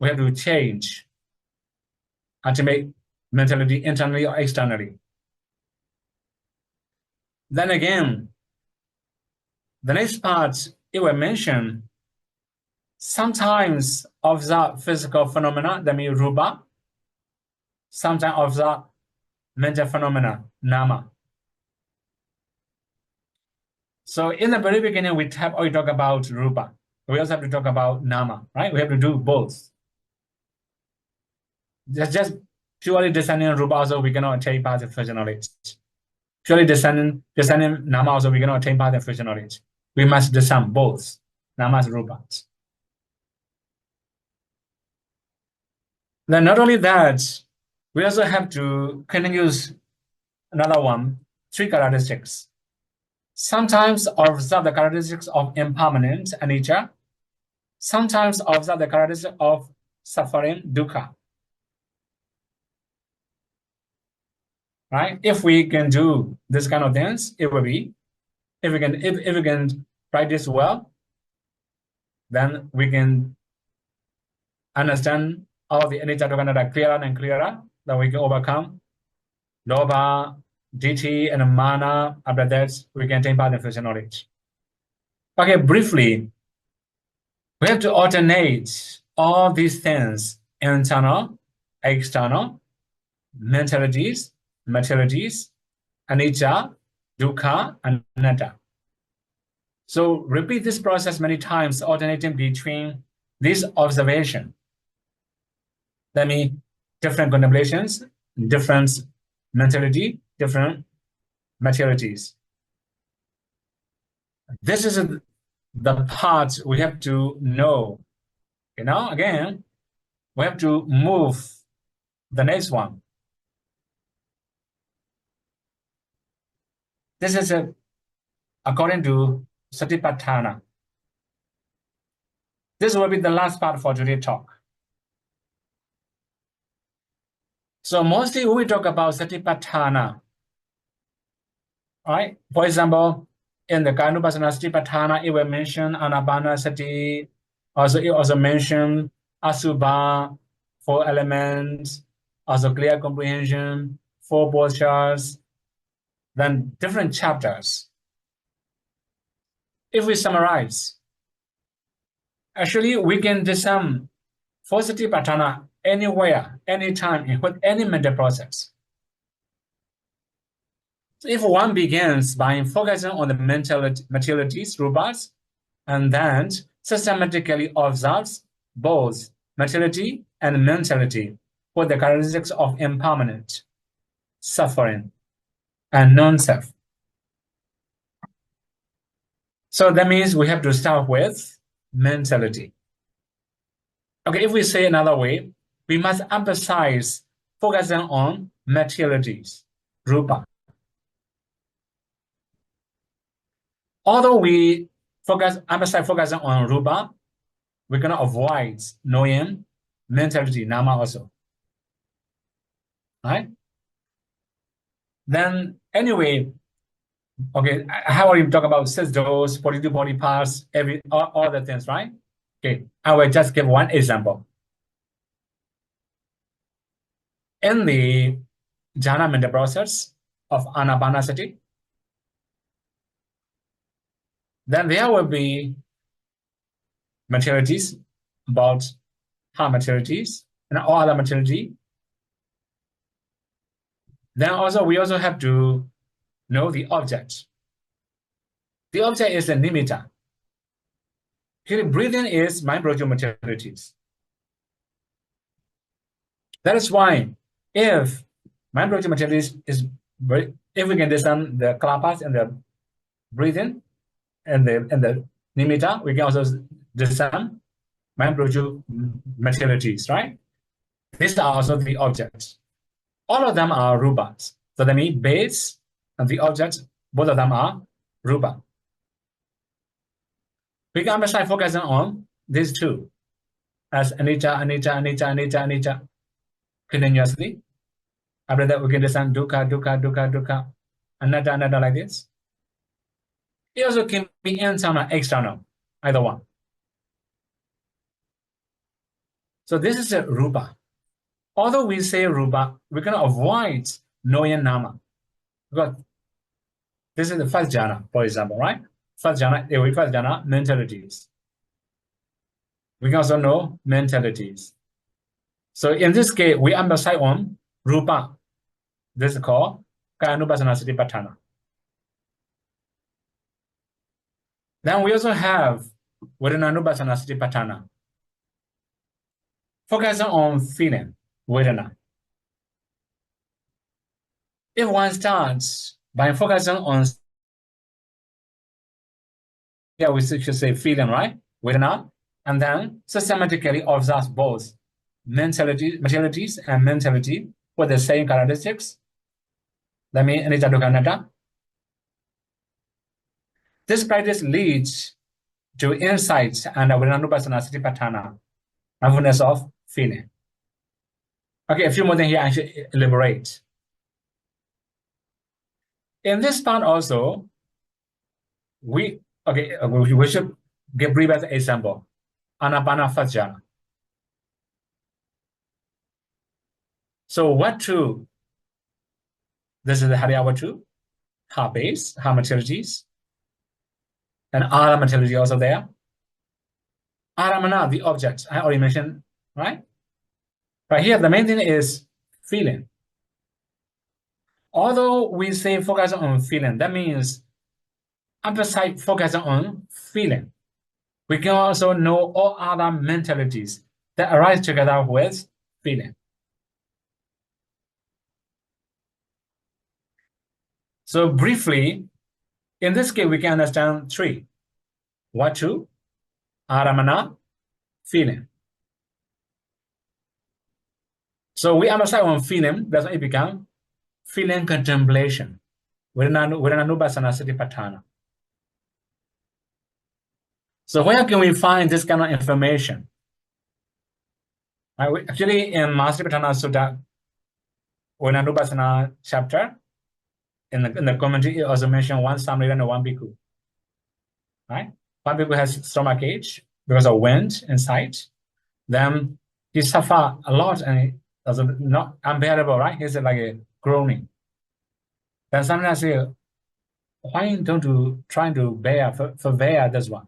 we have to change and to make mentality internally or externally. Then again, the next part, it will mention sometimes observe physical phenomena, that means rupa. Sometimes observe mental phenomena, nama. So in the very beginning, we have already talked about rupa. We also have to talk about nama, right? We have to do both. Just purely discerning rupa also, we cannot attain path of first knowledge. Purely discerning nama also, we cannot attain path of first knowledge. We must discern both, namas, rupas. Then not only that, we also have to use another one, 3 characteristics. Sometimes observe the characteristics of impermanent, anicca. Sometimes observe the characteristics of suffering, dukkha. right? If we can do this kind of things, it will be, if we can practice well, then we can understand all the anicca dukkha anatta clearer and clearer, then we can overcome lobha, ditthi, and mana. After that, we can take part in future knowledge. Okay, briefly, we have to alternate all these things: internal, external, mentalities, materialities, anicca, dukkha, and anatta. So repeat this process many times, alternating between this observation. That means different contemplations, different mentality, different materialities. This is the part we have to know. You know, again, we have to move the next one. This is according to Satipatthana. This will be the last part for today's talk. So mostly when we talk about Satipatthana, right? For example, in the Kāryanupassana Satipatthana, it will mention Anapanasati. Also, it also mentioned Asubha, 4 elements, also clear comprehension, 4 postures, then different chapters. If we summarize, actually we can discern for Satipatthana anywhere, anytime, in any mental process. So if one begins by focusing on the materialities, rupas, and then systematically observes both materiality and mentality for the characteristics of impermanent, suffering, and non-self. So that means we have to start with mentality. Okay, if we say another way, we must emphasize focusing on materialities, rupa. Although we emphasize focusing on rupa, we're going to avoid knowing mentality, nama also. Right? Then anyway, okay, I have already talked about 6 doors, 42 body parts, all the things, right? Okay, I will just give one example. In the jhana mental process of anapanasati, then there will be materialities, about heart materialities, and all other materiality. Then also we also have to know the object. The object is the nimitta. Here, breathing is mind-producing materialities. That is why, if mind-producing materialities is if we can discern the kalapas and the breathing and the nimitta, we can also discern mind-producing materialities, right? These are also the objects. All of them are rupas. So that means base and the objects, both of them are rupa. We can emphasize focusing on these two as anicca, anicca, anicca, anicca, anicca continuously. After that, we can discern dukkha, dukkha, dukkha, dukkha, anatta, anatta like this. It also can be internal, external, either one. So this is a rupa. Although we say rupa, we can avoid knowing nama. Because this is the first jhana, for example, right? First jhana, mentalities. We can also know mentalities. So in this case, we emphasize on rupa. This is called Kāryanupassana Satipatthana. Then we also have Vedananupassana Satipatthana. Focusing on feeling, Vedana. If one starts by focusing on, yeah, we should say feeling, right? Vedana, and then systematically observes both materialities and mentality with the same characteristics. That means anicca, dukkha, anatta. This practice leads to insights and Vedananupassana Satipatthana, mindfulness of feeling. Okay, a few more things here I should elaborate. In this part also, we should give brief as an example. Anapana first jhana. So what two? This is the Hariya two, Ha base, Ha materialities, and Ara materiality also there. Aramana, the object, I already mentioned, right? But here the main thing is feeling. Although we say focus on feeling, that means emphasize focus on feeling. We can also know all other mentalities that arise together with feeling. So briefly, in this case, we can understand three. What two? Aramana, feeling. So we emphasize on feeling, that's why it becomes feeling contemplation. Vedananubhasana Satipatthana. So where can we find this kind of information? Actually, in Satipatthana Sutta, Vedananubhasana chapter, in the commentary, it also mentioned one Samrita and one bhikkhu. Right? One bhikkhu has stomach ache because of wind inside. Then he suffer a lot and it was not unbearable, right? He's like a groaning. Then Samrita say, why don't you try to bear this one?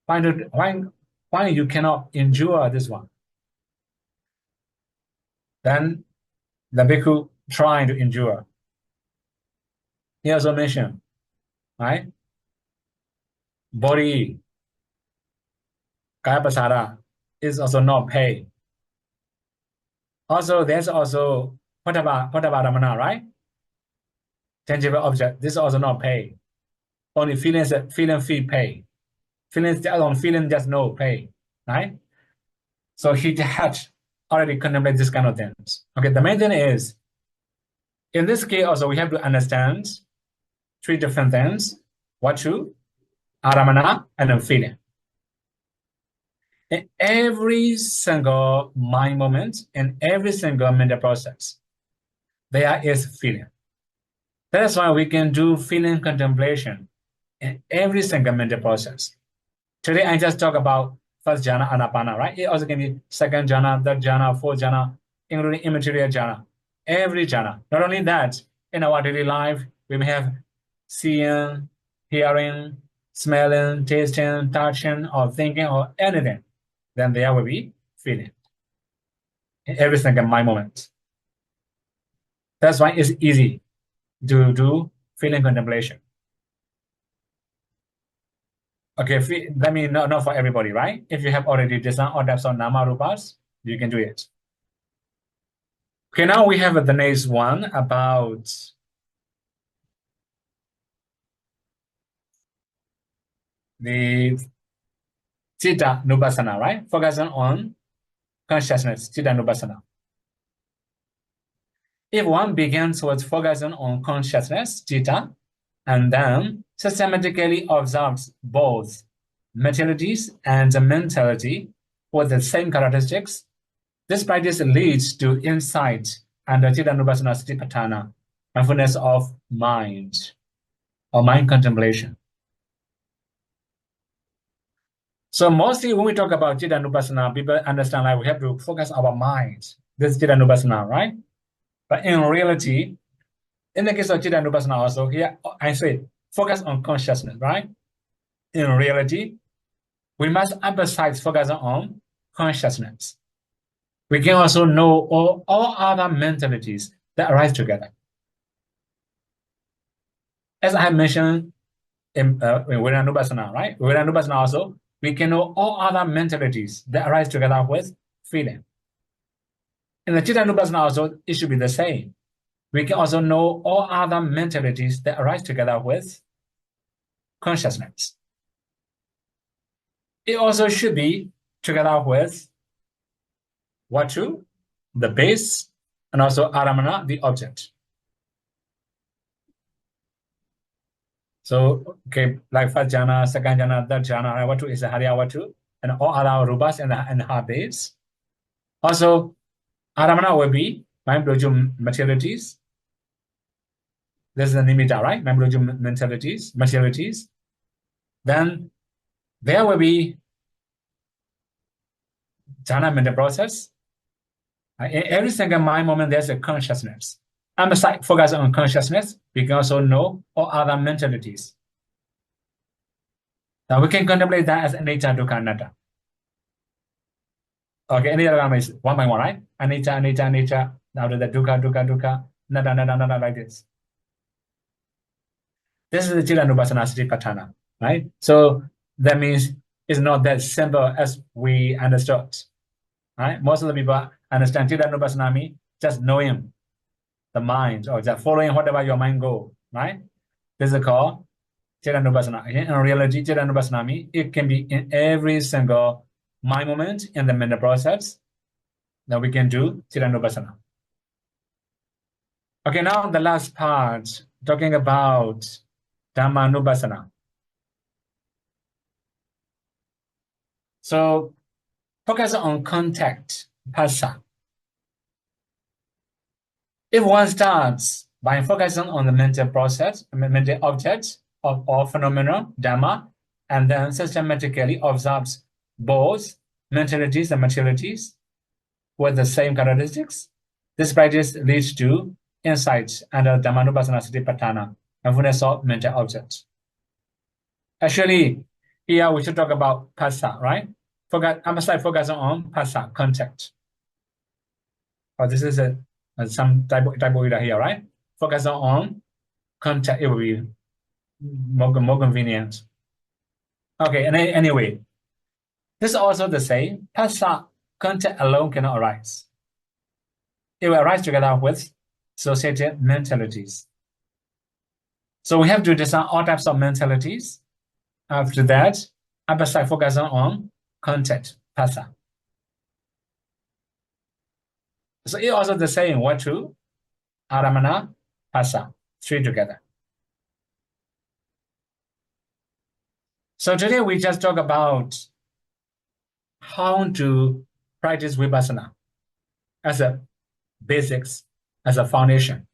Why you cannot endure this one? Then the bhikkhu trying to endure. He also mentioned, right? Body, kaya pasara is also not paid. Also, there's also Ramana, right? Tangible object. This is also not paid. Only feelings feel pay. Feelings on feeling just no pay, right? So he had already contemplated this kind of things. Okay, the main thing is, in this case also we have to understand three different things. What two? Aramana and then feeling. In every single mind moment, in every single mental process, there is feeling. That's why we can do feeling contemplation in every single mental process. Today, I just talk about first jhana, anapana, right? It also can be second jhana, third jhana, fourth jhana, including immaterial jhana. Every jhana. Not only that, in our daily life, we may have seeing, hearing, smelling, tasting, touching, or thinking, or anything. Then there will be feeling in every single mind moment. That's why it's easy to do feeling contemplation. Okay, let me not for everybody, right? If you have already discerned all types of nama rupas, you can do it. Okay, now we have the next one about the Citta Nupassana, right? Focusing on consciousness, Citta Nupassana. If one begins with focusing on consciousness, Citta, and then systematically observes both materialities and the mentality with the same characteristics, this practice leads to insight and the Citta Nupassana Satipatthana, mindfulness of mind, or mind contemplation. So mostly when we talk about Citta Nupassana, people understand like we have to focus our minds. This is Citta Nupassana, right? But in reality, in the case of Citta Nupassana also, here I say focus on consciousness, right? In reality, we must emphasize focusing on consciousness. We can also know all other mentalities that arise together. As I have mentioned in Vedananubhasana, right? Vedananubhasana also, we can know all other mentalities that arise together with feeling. In the Citta Nupassana also, it should be the same. We can also know all other mentalities that arise together with consciousness. It also should be together with what two? The base, and also aramana, the object. So, okay, like first jhana, second jhana, third jhana, what two is the hariya what two, and all other rupas and her base. Also, aramana will be mind project materialities. this is the nimitta, right? Materialities. Then there will be jhana mental process. In every single mind moment, there's a consciousness. I'm focus on consciousness. We can also know all other mentalities. Now we can contemplate that as anicca, dukkha, anatta. Okay, any other is one by one, right? Anicca. After that, dukkha, anatta, like this. This is the Chidanupassana Satipatthana, right? So that means it's not that simple as we understood, right? Most of the people understand Chidanupassana means just knowing the mind or just following whatever your mind go, right? This is called Chidanupassana. In reality, Chidanupassana means it can be in every single mind moment in the mental process that we can do Chidanupassana. Okay, now the last part, talking about Dhammanupassana. So focus on contact, phassa. If one starts by focusing on the mental process, mental objects of all phenomena, Dhamma, and then systematically observes both mentalities and materialities with the same characteristics, this practice leads to insights under Dhammanupassana Satipatthana, mindfulness of mental objects. Actually, here we should talk about phassa, right? I'm focusing on phassa, contact. Oh, this is some type of here, right? Focus on contact, it will be more convenient. Okay, and anyway, this is also the same. Phassa, contact alone cannot arise. It will arise together with associated mentalities. So we have to design all types of mentalities. After that, emphasize focusing on contact, phassa. So it also the same, what to aramana, phassa, three together. So today we just talk about how to practice vipassana as a basics, as a foundation.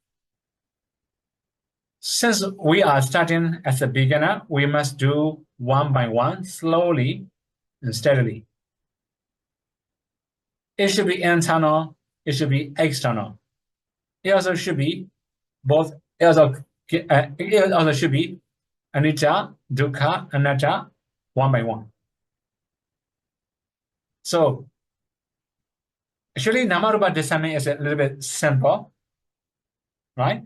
Since we are starting as a beginner, we must do one by one, slowly and steadily. It should be internal, it should be external. It also should be both, it also should be anicca, dukkha, anatta, one by one. So, actually, Namarupa discernment is a little bit simple, right?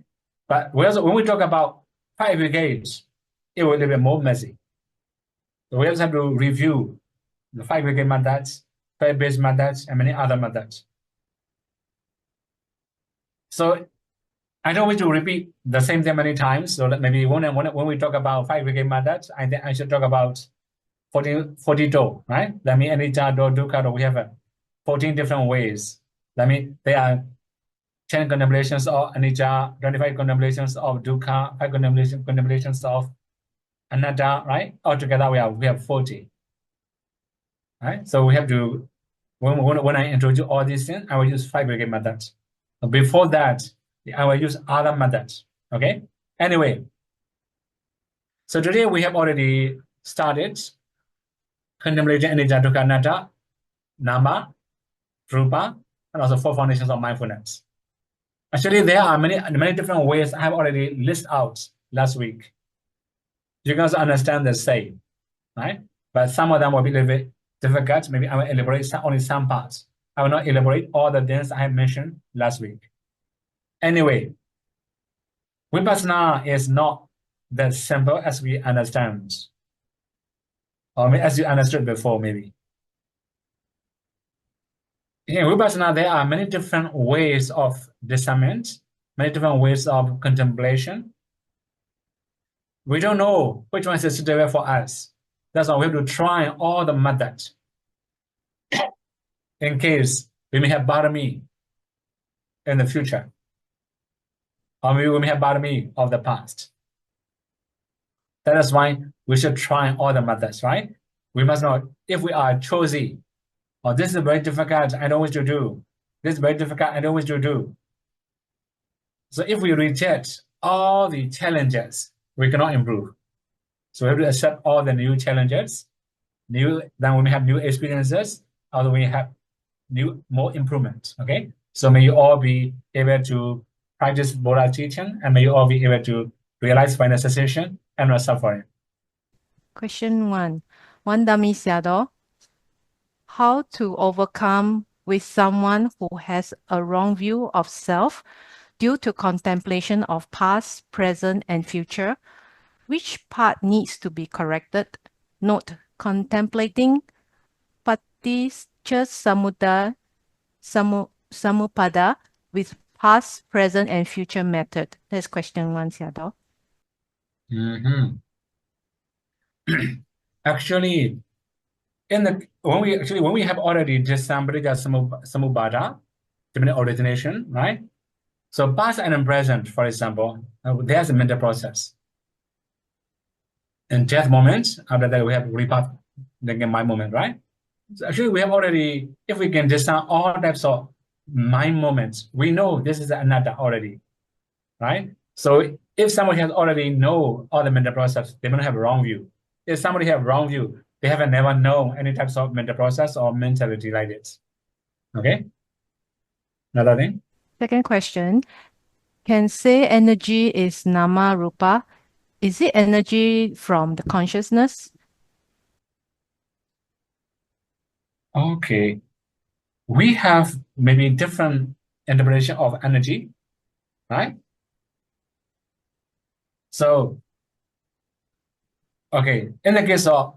But when we talk about 5 brigades, it will be a little bit more messy. So we also have to review the 5 brigade methods, 5 base methods, and many other methods. So I don't wish to repeat the same thing many times. So that maybe when we talk about 5 brigade methods, I think I should talk about 42, right? That means anicca, dukkha, we have 14 different ways. That means they are 10 contemplations of anicca, 25 contemplations of dukkha, 5 contemplations of anatta, right? Altogether, we have 40. Right? So we have to, when I introduce all these things, I will use 5 brigade methods. Before that, I will use other methods. Okay? Anyway, so today we have already started contemplating anicca, dukkha, anatta, nama, rupa, and also 4 foundations of mindfulness. Actually, there are many different ways I have already listed out last week. You can also understand the same, right? But some of them will be a little bit difficult. Maybe I will elaborate only some parts. I will not elaborate all the things I have mentioned last week. Anyway, vipassana is not that simple as we understand, or as you understood before, maybe. In vipassana, there are many different ways of discernment, many different ways of contemplation. We don't know which one is suitable for us. That's why we have to try all the methods. In case we may have barami in the future, or we may have barami of the past. That is why we should try all the methods, right? We must not, if we are choosy, or this is very difficult, I don't wish to do. This is very difficult, I don't wish to do. So if we reject all the challenges, we cannot improve. So we have to accept all the new challenges, then when we have new experiences, although we have more improvement. Okay. So may you all be able to practice Buddha teaching, and may you all be able to realize final cessation and not suffering. Question 1. One Dami Sayadaw, how to overcome with someone who has a wrong view of self due to contemplation of past, present, and future? Which part needs to be corrected? Note, contemplating Samupada with past, present, and future method. That's question 1, Sayadaw. Actually, when we have already just somebody got samubada, definite origination, right? So past and present, for example, there's a mental process. In death moment, after that we have rebirth, then mind moment, right? So actually we have already, if we can discern all types of mind moments, we know this is anatta already, right? So if somebody has already know all the mental process, they don't have a wrong view. If somebody have wrong view, they haven't never known any types of mental process or mentality like this. Okay. Another thing. Second question, can say energy is nama rupa? Is it energy from the consciousness? Okay. We have maybe different interpretation of energy, right? So, okay, in the case of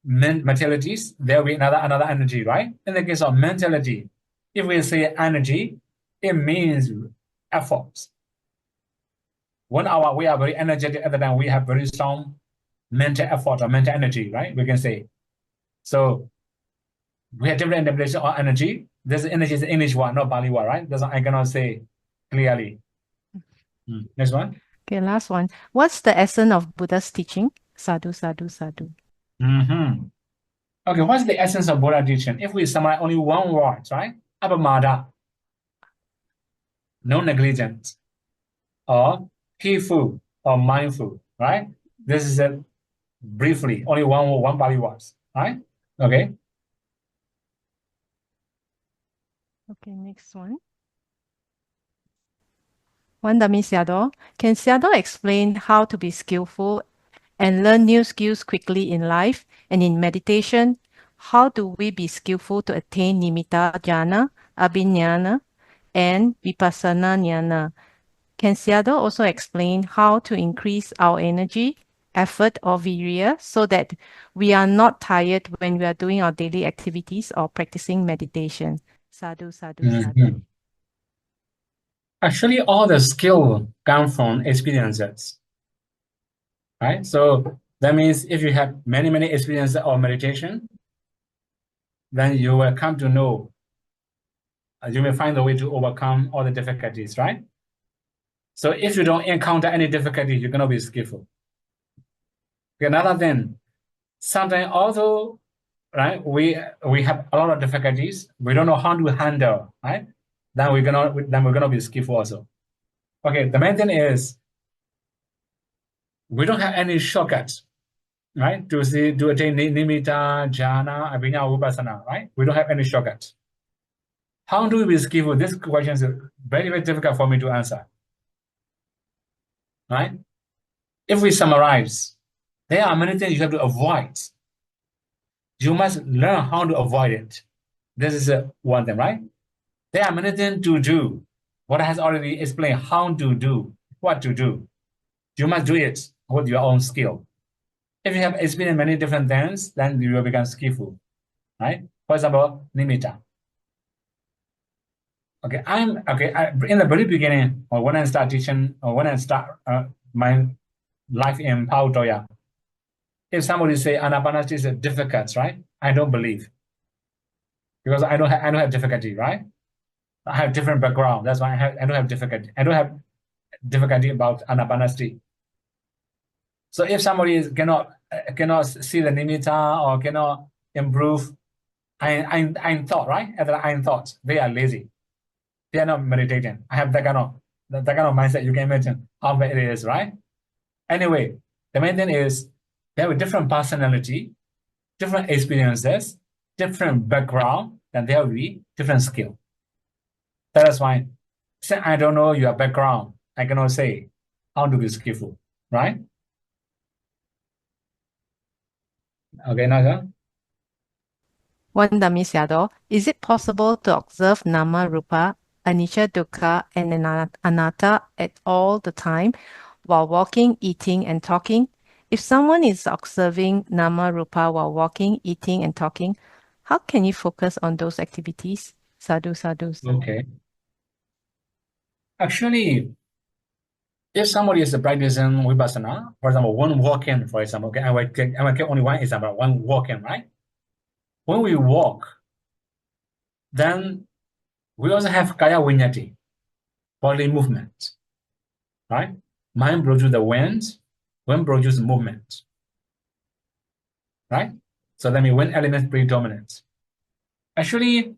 mentalities, there will be another energy, right? In the case of mentality, if we say energy, it means efforts. 1 hour, we are very energetic, other than we have very strong mental effort or mental energy, right? We can say. So we have different interpretation of energy. This energy is the English one, not Bali one, right? That's what I cannot say clearly. Next one. Okay, last one. What's the essence of Buddha's teaching? Sadhu, sadhu, sadhu. Okay, what's the essence of Buddha teaching? If we summarize only one word, right? Apamada, no negligence, or peaceful or mindful, right? This is briefly only one Bali words, right? Okay. Okay, next one. One Dami Sayadaw, can Sayadaw explain how to be skillful and learn new skills quickly in life and in meditation? How do we be skillful to attain nimitta jhana, abhiññāna, and vipassana jnana? Can Sayadaw also explain how to increase our energy, effort, or virya so that we are not tired when we are doing our daily activities or practicing meditation? Sadhu, sadhu, sadhu. Actually, all the skill come from experiences, right? So that means if you have many experiences of meditation, then you will come to know, you may find a way to overcome all the difficulties, right? So if you don't encounter any difficulty, you're gonna be skillful. Okay, another thing, sometimes also, right, we have a lot of difficulties, we don't know how to handle, right? Then we're gonna be skillful also. Okay, the main thing is we don't have any shortcuts, right? To attain nimitta, jhana, abhiññā, vipassana, right? We don't have any shortcuts. How do we be skillful? This question is very difficult for me to answer, right? If we summarize, there are many things you have to avoid. You must learn how to avoid it. This is one thing, right? There are many things to do. What has already explained how to do, what to do. You must do it with your own skill. If you have experienced many different things, then you will become skillful, right? For example, nimitta. Okay, in the very beginning, or when I start teaching, or when I start my life in Pautoya, if somebody say anapanasati is difficult, right? I don't believe, because I don't have difficulty, right? I have different background. That's why I don't have difficulty. I don't have difficulty about anapanasati. So if somebody cannot see the nimitta or cannot improve, I thought, right? I'm thought they are lazy. They are not meditating. I have that kind of that kind of mindset, you can imagine how bad it is, right? Anyway, the main thing is they have a different personality, different experiences, different background, and there will be different skill. That is why, since I don't know your background, I cannot say how to be skillful, right? Okay, Naga? Wandamisado, is it possible to observe Nama Rupa, Anicca, Dukkha, and Anatta at all the time while walking, eating, and talking? If someone is observing Nama Rupa while walking, eating, and talking, how can you focus on those activities? Sadhu, sadhu, sadhu. Okay. Actually, if somebody is practicing Vipassana, for example, one walking, for example, okay, I will give only one example, one walking, right? When we walk, then we also have Kaya Vinyati, body movement, right? Mind produces the wind produces movement, right? So that means wind element predominant. Actually,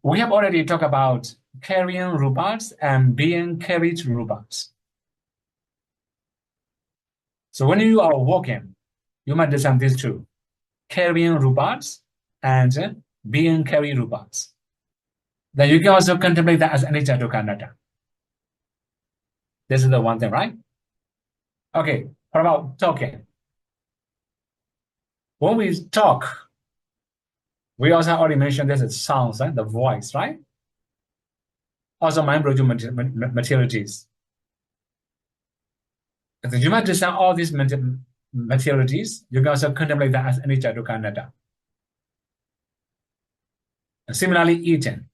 we have already talked about carrying rupas and being carried rupas. So when you are walking, you might understand these two, carrying rupas and being carried rupas. Then you can also contemplate that as anicca dukkha anatta. This is the one thing, right? Okay, what about talking? When we talk, we also already mentioned this is sounds, right? The voice, right? Also mind produces materialities. So you might understand all these materialities. You can also contemplate that as anicca dukkha anatta. And similarly, eating.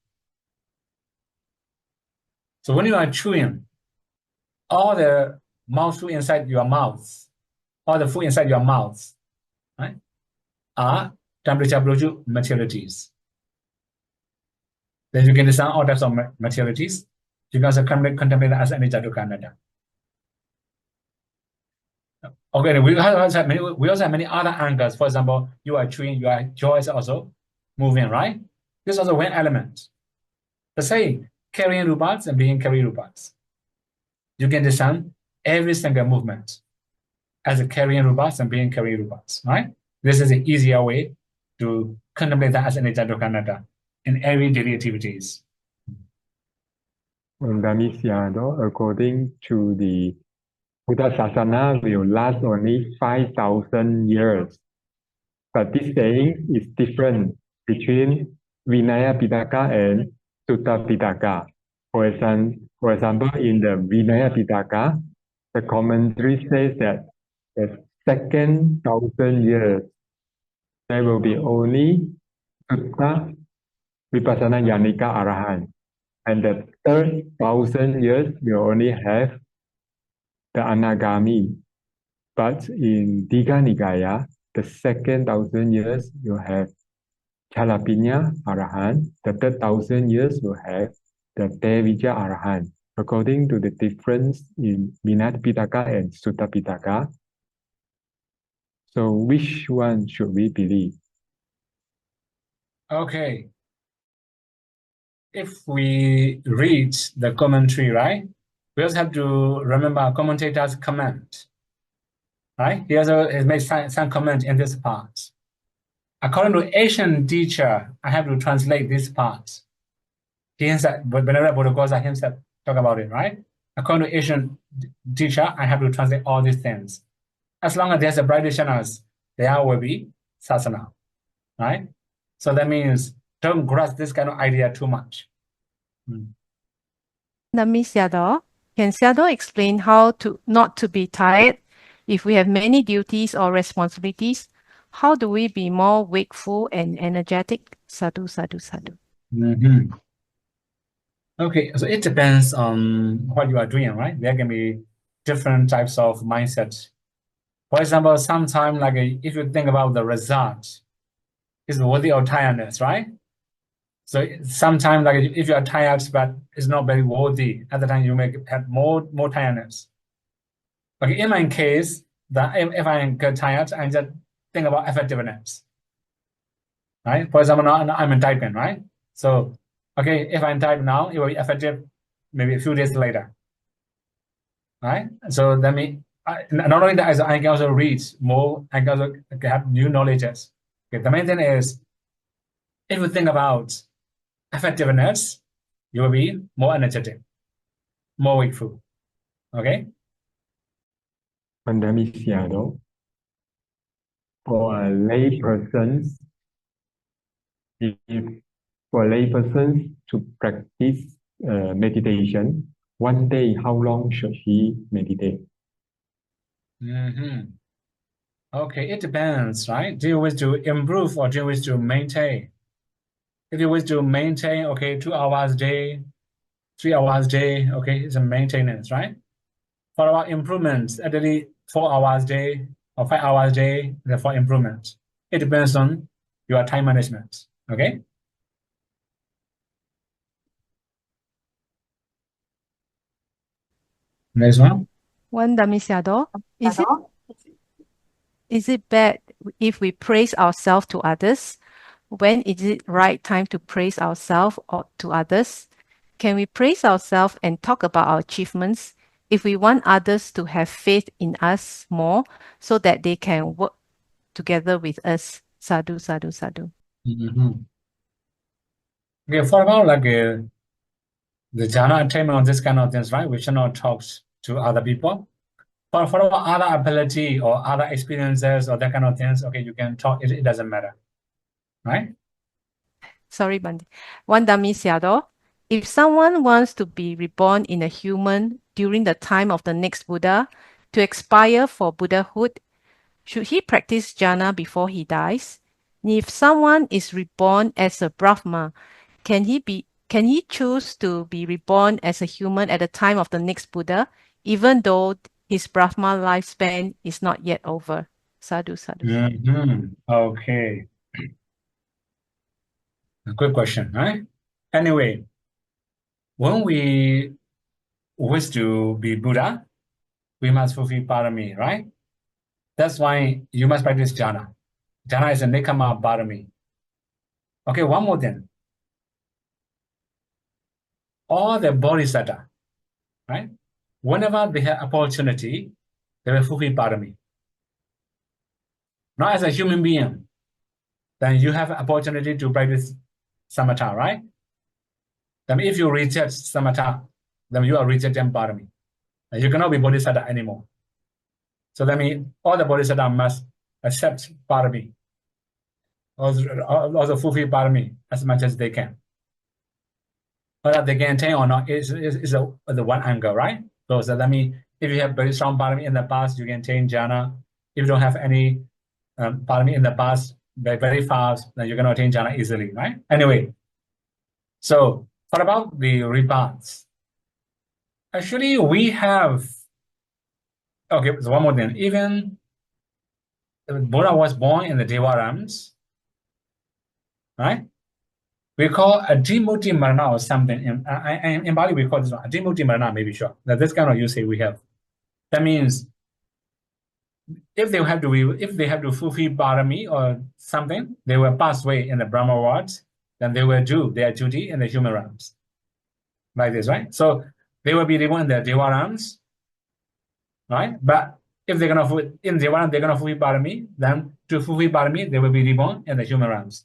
So when you are chewing, all the mouthful inside your mouth, all the food inside your mouth, right, are temperature produce materialities. Then you can understand all types of materialities. You can also contemplate that as anicca dukkha anatta. Okay, we also have many other angles. For example, you are chewing, your jaw is also moving, right? This is also one element. The same, carrying rupas and being carried rupas. You can understand every single movement as a carrying rupas and being carried rupas, right? This is an easier way to contemplate that as anicca dukkha anatta in every daily activities. Dhamisiado, according to the Buddha Sasana, will last only 5,000 years. But this saying is different between Vinaya Pitaka and Sutta Pitaka. For example, in the Vinaya Pitaka, the commentary says that the second 1,000 years, there will be only Sutta Vipassana Yanika Arahant. And the third 1,000 years will only have the Anagami. But in Digha Nikaya, the second 1,000 years will have Chalapanya Arahant. The third 1,000 years will have the Tevijja Arahant. According to the difference in Vinaya Pitaka and Sutta Pitaka. So which one should we believe? Okay. If we read the commentary, right, we also have to remember commentator's comment, right? He also has made some comment in this part. According to Asian teacher, I have to translate this part. He himself, but Venerable Buddhaghosa himself talk about it, right? According to Asian teacher, I have to translate all these things. As long as there's a practitioners, there will be sasana, right? So that means don't grasp this kind of idea too much. Dhamisiado, can Sayadaw explain how to not to be tired if we have many duties or responsibilities? How do we be more wakeful and energetic? Sadhu, sadhu, sadhu. Okay, so it depends on what you are doing, right? There can be different types of mindset. For example, sometimes like if you think about the result, it's worthy of tiredness, right? So sometimes like if you are tired, but it's not very worthy, at the time you may have more tiredness. Okay, in my case, that if I get tired, I just think about effectiveness, right? For example, now I'm in typing, right? So, okay, if I type now, it will be effective maybe a few days later. right? So that means not only that, I can also read more, I can also have new knowledges. Okay, the main thing is, if you think about effectiveness, you will be more energetic, more wakeful. Okay? Maggāmaggañāṇadassanavisuddhi. For a lay person, if for a lay person to practice meditation, one day, how long should he meditate? Okay, it depends, right? Do you wish to improve or do you wish to maintain? If you wish to maintain, okay, 2 hours a day, 3 hours a day, okay, it's a maintenance, right? For our improvements, at least 4 hours a day or 5 hours a day, for improvement. It depends on your time management, okay? Next one. One Dhammisado, is it bad if we praise ourselves to others? When is it right time to praise ourselves or to others? Can we praise ourselves and talk about our achievements if we want others to have faith in us more so that they can work together with us? Sadhu, sadhu, sadhu. Okay, for about like the jhana attainment, this kind of things, right? We should not talk to other people. For other ability or other experiences or that kind of things, okay, you can talk, it doesn't matter, right? Sorry, Bandi. One Dhammisado, if someone wants to be reborn in a human during the time of the next Buddha to aspire for Buddhahood, should he practice jhana before he dies? If someone is reborn as a Brahma, can he choose to be reborn as a human at the time of the next Buddha, even though his Brahma lifespan is not yet over? Sadhu, sadhu. Okay. A good question, right? Anyway, when we wish to be Buddha, we must fulfill parami, right? That's why you must practice jhana. Jhana is a nekama parami. Okay, one more thing. All the bodhisattva, right? Whenever they have opportunity, they will fulfill parami. Not as a human being, then you have opportunity to practice samatha, right? Then if you reject samatha, then you are rejecting parami. And you cannot be bodhisattva anymore. So that means all the bodhisattva must accept parami, also fulfill parami as much as they can. Whether they can attain or not is the one angle, right? So that means if you have very strong parami in the past, you can attain jhana. If you don't have any parami in the past, very fast, then you're going to attain jhana easily, right? Anyway, so what about the rebirths? Actually, we have, okay, so one more thing. Even Buddha was born in the Devarams, right? We call a Dhimuti Marana or something. In Bali, we call this one a Dhimuti Marana, maybe sure. That this kind of usage we have. That means if they have to fulfill parami or something, they will pass away in the Brahma world, then they will do their duty in the human realms. Like this, right? So they will be reborn in the Devarams, right? But if they're gonna fulfill in Devaram, they're gonna fulfill parami, then to fulfill parami, they will be reborn in the human realms.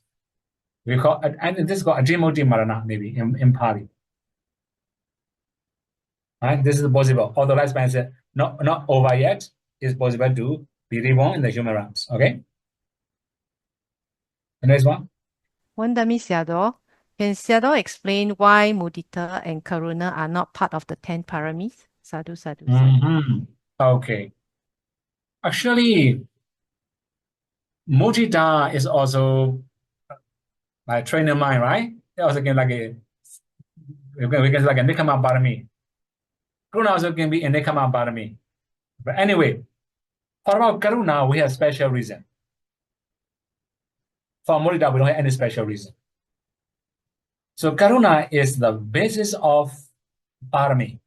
We call it, and this is called Adhimoti Marana, maybe in Pali. Right? This is possible. Although lifespan is not over yet, it's possible to be reborn in the human realms. Okay? The next one. One Dhammisado, can Sayadaw explain why mudita and karuna are not part of the 10 paramis? Sadhu, sadhu, sadhu. Okay. Actually, mudita is also like training mind, right? It also can like we can say like a nikama parami. Karuna also can be a nikama parami. But anyway, for about karuna, we have special reason. For mudita, we don't have any special reason. So karuna is the basis of parami,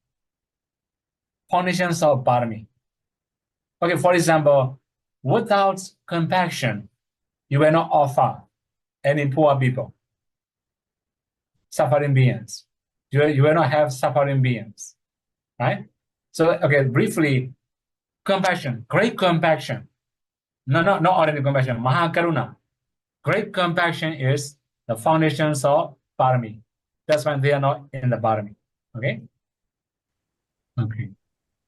foundations of parami. Okay, for example, without compassion, you will not offer any poor people, suffering beings. You will not have suffering beings, right? So, okay, briefly, compassion, great compassion. No, not ordinary compassion, Mahakaruna. Great compassion is the foundations of Parami. That's why they are not in the Parami. Okay? Okay.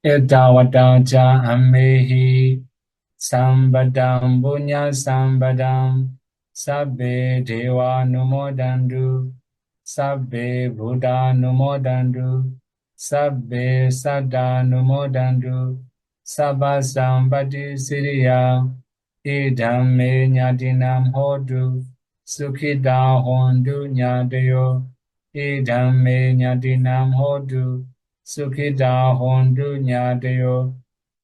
Idawadaja amehi sambadam bunya sambadam sabbe deva numodandu sabbe buddha numodandu sabbe sada numodandu sabba sambati siriya idhamme nyatinam hodu sukhida hondu nyadayo idhamme nyatinam hodu Sukhita hondu nyadayo,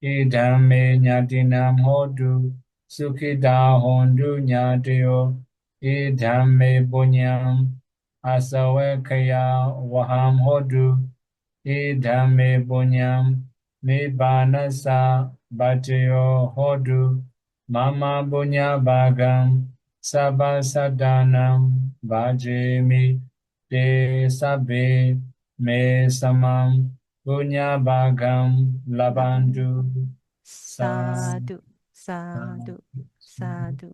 idhamme nyatinam hodu. Sukhita hondu nyadayo, idhamme bunyam. Asawekaya waham hodu, idhamme bunyam. Nibbanasa bhajayo hodu, mama bunya bhagam. Sabba sadanam bhajemi te sabbe me samam. Punya Bhagam Labandu Sadhu, sadhu, sadhu.